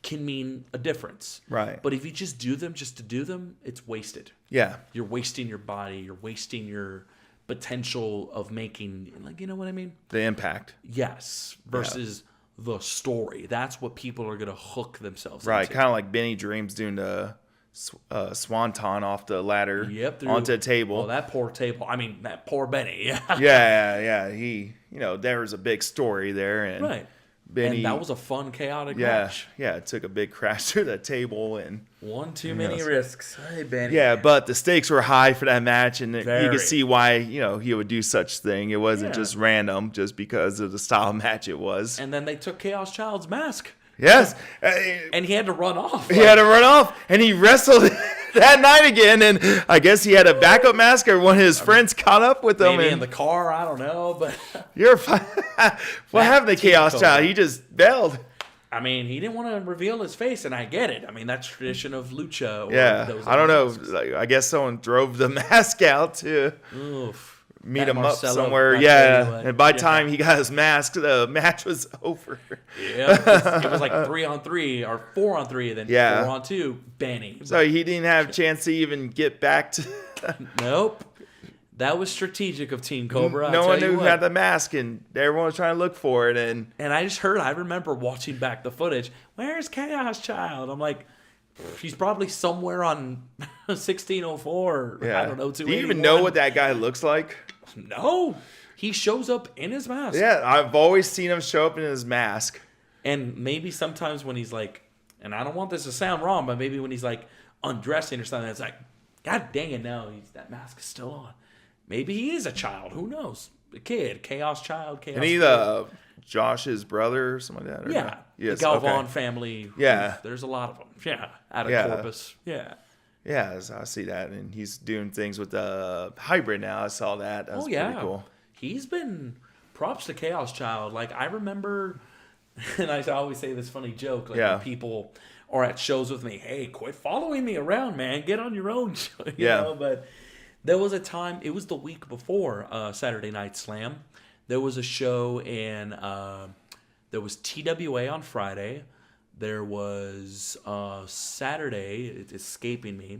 can mean a difference. Right. But if you just do them just to do them, it's wasted. Yeah. You're wasting your body. You're wasting your potential of making, like, you know what I mean? The impact. Yes. Versus the story. That's what people are going to hook themselves right. into. Kind of like Benny Dreams doing the swanton off the ladder onto a table. Well, that poor table. I mean, that poor Benny. Yeah. He, there was a big story there. And right. Benny, and that was a fun, chaotic match. Yeah, it took a big crash through the table. And one too many risks. Hey, Benny. Yeah, but the stakes were high for that match. And you could see why, he would do such thing. It wasn't just random just because of the style match it was. And then they took Chaos Child's mask. Yes. And he had to run off. He had to run off. And he wrestled that night again. And I guess he had a backup mask or one of his friends caught up with him. Maybe in the car. I don't know. But you're fine. What happened to Chaos Child? He just bailed. I mean, he didn't want to reveal his face, and I get it. I mean, that's tradition of lucha. I don't know. I guess someone drove the mask out to meet him up somewhere. Yeah, and by the time he got his mask, the match was over. Yeah, it was like 3-on-3 or 4-on-3, then 4-on-2. Benny. So he didn't have a chance to even get back to. Nope. That was strategic of Team Cobra. No one knew who had the mask, and everyone was trying to look for it. And I remember watching back the footage. Where's Chaos Child? I'm like, he's probably somewhere on 1604. Yeah. I don't know. Do you even know what that guy looks like? No. He shows up in his mask. Yeah, I've always seen him show up in his mask. And maybe sometimes when he's like, and I don't want this to sound wrong, but maybe when he's like undressing or something, it's like, God dang it, no, that mask is still on. Maybe he is a child. Who knows? A kid, Chaos Child, Chaos. And he's Josh's brother or something like that? Yeah. Yes, the Galvan family. Yeah. There's a lot of them. Yeah. Out of Corpus. Yeah. Yeah, I see that. And he's doing things with the hybrid now. I saw that. That was pretty cool. He's been props to Chaos Child. Like, I remember, and I always say this funny joke, like when people are at shows with me, hey, quit following me around, man. Get on your own show. You know? But there was a time, it was the week before Saturday Night Slam. There was a show in, there was TWA on Friday. There was Saturday, it's escaping me.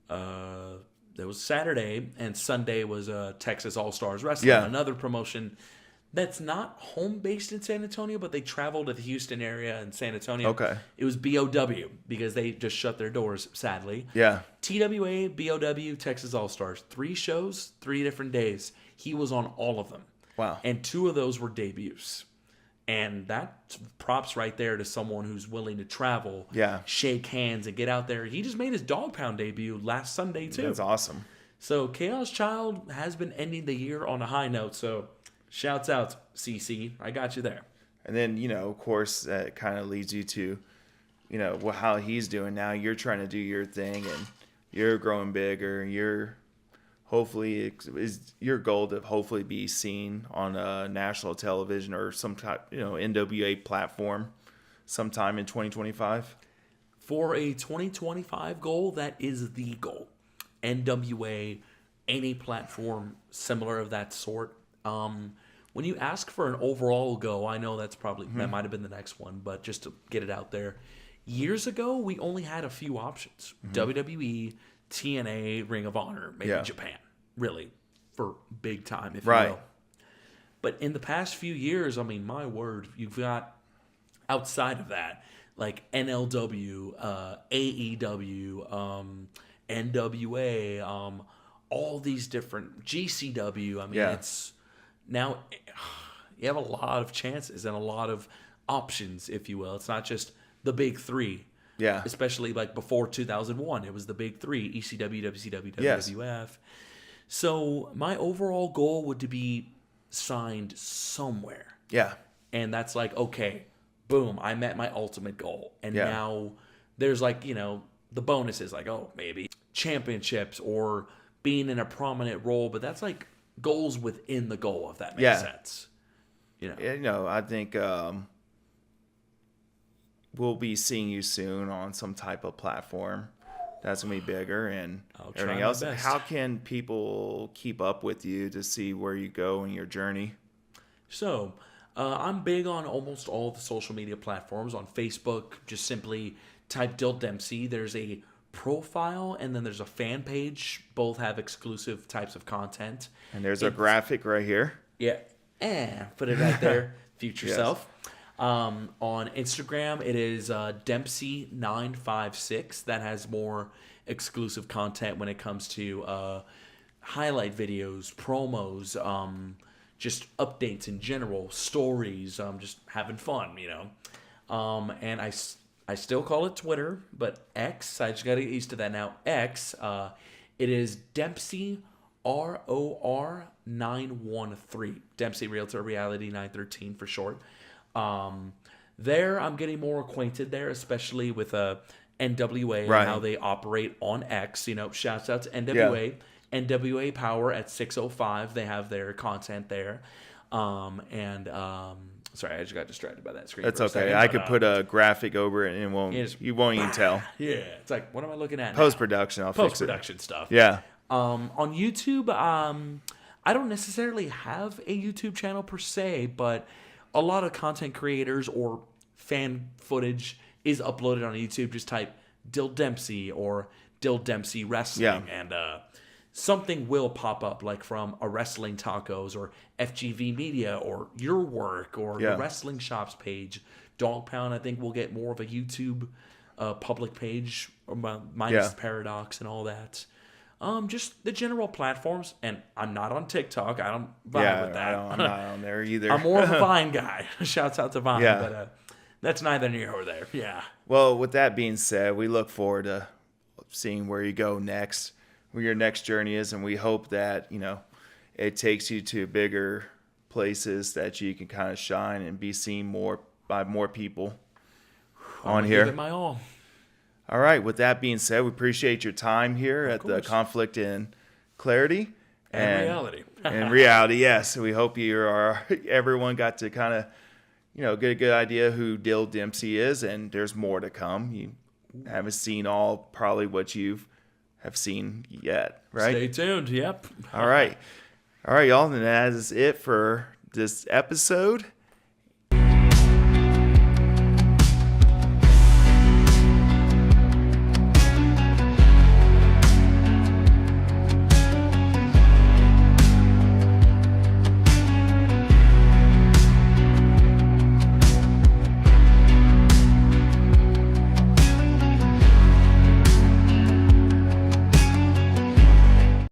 There was Saturday, and Sunday was Texas All-Stars Wrestling, another promotion that's not home-based in San Antonio, but they travel to the Houston area and San Antonio. Okay. It was BOW, because they just shut their doors, sadly. Yeah. TWA, BOW, Texas All-Stars. 3 shows, 3 different days. He was on all of them. Wow. And 2 of those were debuts. And that props right there to someone who's willing to travel, shake hands, and get out there. He just made his Dog Pound debut last Sunday, too. That's awesome. So Chaos Child has been ending the year on a high note. So shouts out, CC. I got you there. And then, of course, that kind of leads you to, how he's doing now. You're trying to do your thing, and you're growing bigger. You're hopefully is your goal to hopefully be seen on national television or some type, NWA platform sometime in 2025? For a 2025 goal, that is the goal. NWA, any platform similar of that sort. When you ask for an overall go, I know that's probably that might have been the next one, but just to get it out there, years ago we only had a few options: WWE, TNA, Ring of Honor, maybe Japan, really, for big time, if you will. But in the past few years, I mean, my word, you've got outside of that, like NLW, AEW, NWA, all these different GCW. I mean, it's now you have a lot of chances and a lot of options, if you will. It's not just the big 3. Yeah. Especially like before 2001. It was the big three: ECW, WCW, Yes. WWF. So my overall goal would to be signed somewhere. Yeah. And that's like, okay, boom, I met my ultimate goal. And now there's like, the bonuses, like, oh, maybe championships or being in a prominent role. But that's like goals within the goal, if that makes sense. I think we'll be seeing you soon on some type of platform that's going to be bigger and everything else. How can people keep up with you to see where you go in your journey? So, I'm big on almost all the social media platforms. On Facebook, just simply type Dill Dempsey. There's a profile and then there's a fan page. Both have exclusive types of content. And there's a graphic right here. Yeah. Put it right there. Future self. On Instagram, it is Dempsey956. That has more exclusive content when it comes to highlight videos, promos, just updates in general, stories, just having fun, And I still call it Twitter, but X, I just got to get used to that now. X, it is Dempsey ROR913. Dempsey Realtor Reality 913 for short. There, I'm getting more acquainted there, especially with NWA and how they operate on X. Shouts out to NWA. Yeah. NWA Power at 605. They have their content there. Sorry, I just got distracted by that screen. That's okay. I could put a graphic over it and you won't even tell. Yeah. It's like, what am I looking at Post-production, now? I'll fix it. Post-production stuff. Yeah. On YouTube, I don't necessarily have a YouTube channel per se, but a lot of content creators or fan footage is uploaded on YouTube. Just type Dill Dempsey or Dill Dempsey Wrestling, and something will pop up, like from a Wrestling Tacos or FGV Media or your work or the Wrestling Shops page. Dog Pound, I think, will get more of a YouTube public page, minus Paradox and all that. Just the general platforms, and I'm not on TikTok. I don't vibe with that. I'm not on there either. I'm more of a Vine guy. Shouts out to Vine, but that's neither near nor there. Yeah. Well, with that being said, we look forward to seeing where you go next, where your next journey is, and we hope that it takes you to bigger places that you can kind of shine and be seen more by more people on here. Give it my all. All right. With that being said, we appreciate your time here at the Conflict in Clarity and Reality. And reality, yes. We hope everyone got to kind of, get a good idea who Dill Dempsey is, and there's more to come. You haven't seen all probably what you have seen yet, right? Stay tuned. Yep. All right, y'all. And that is it for this episode.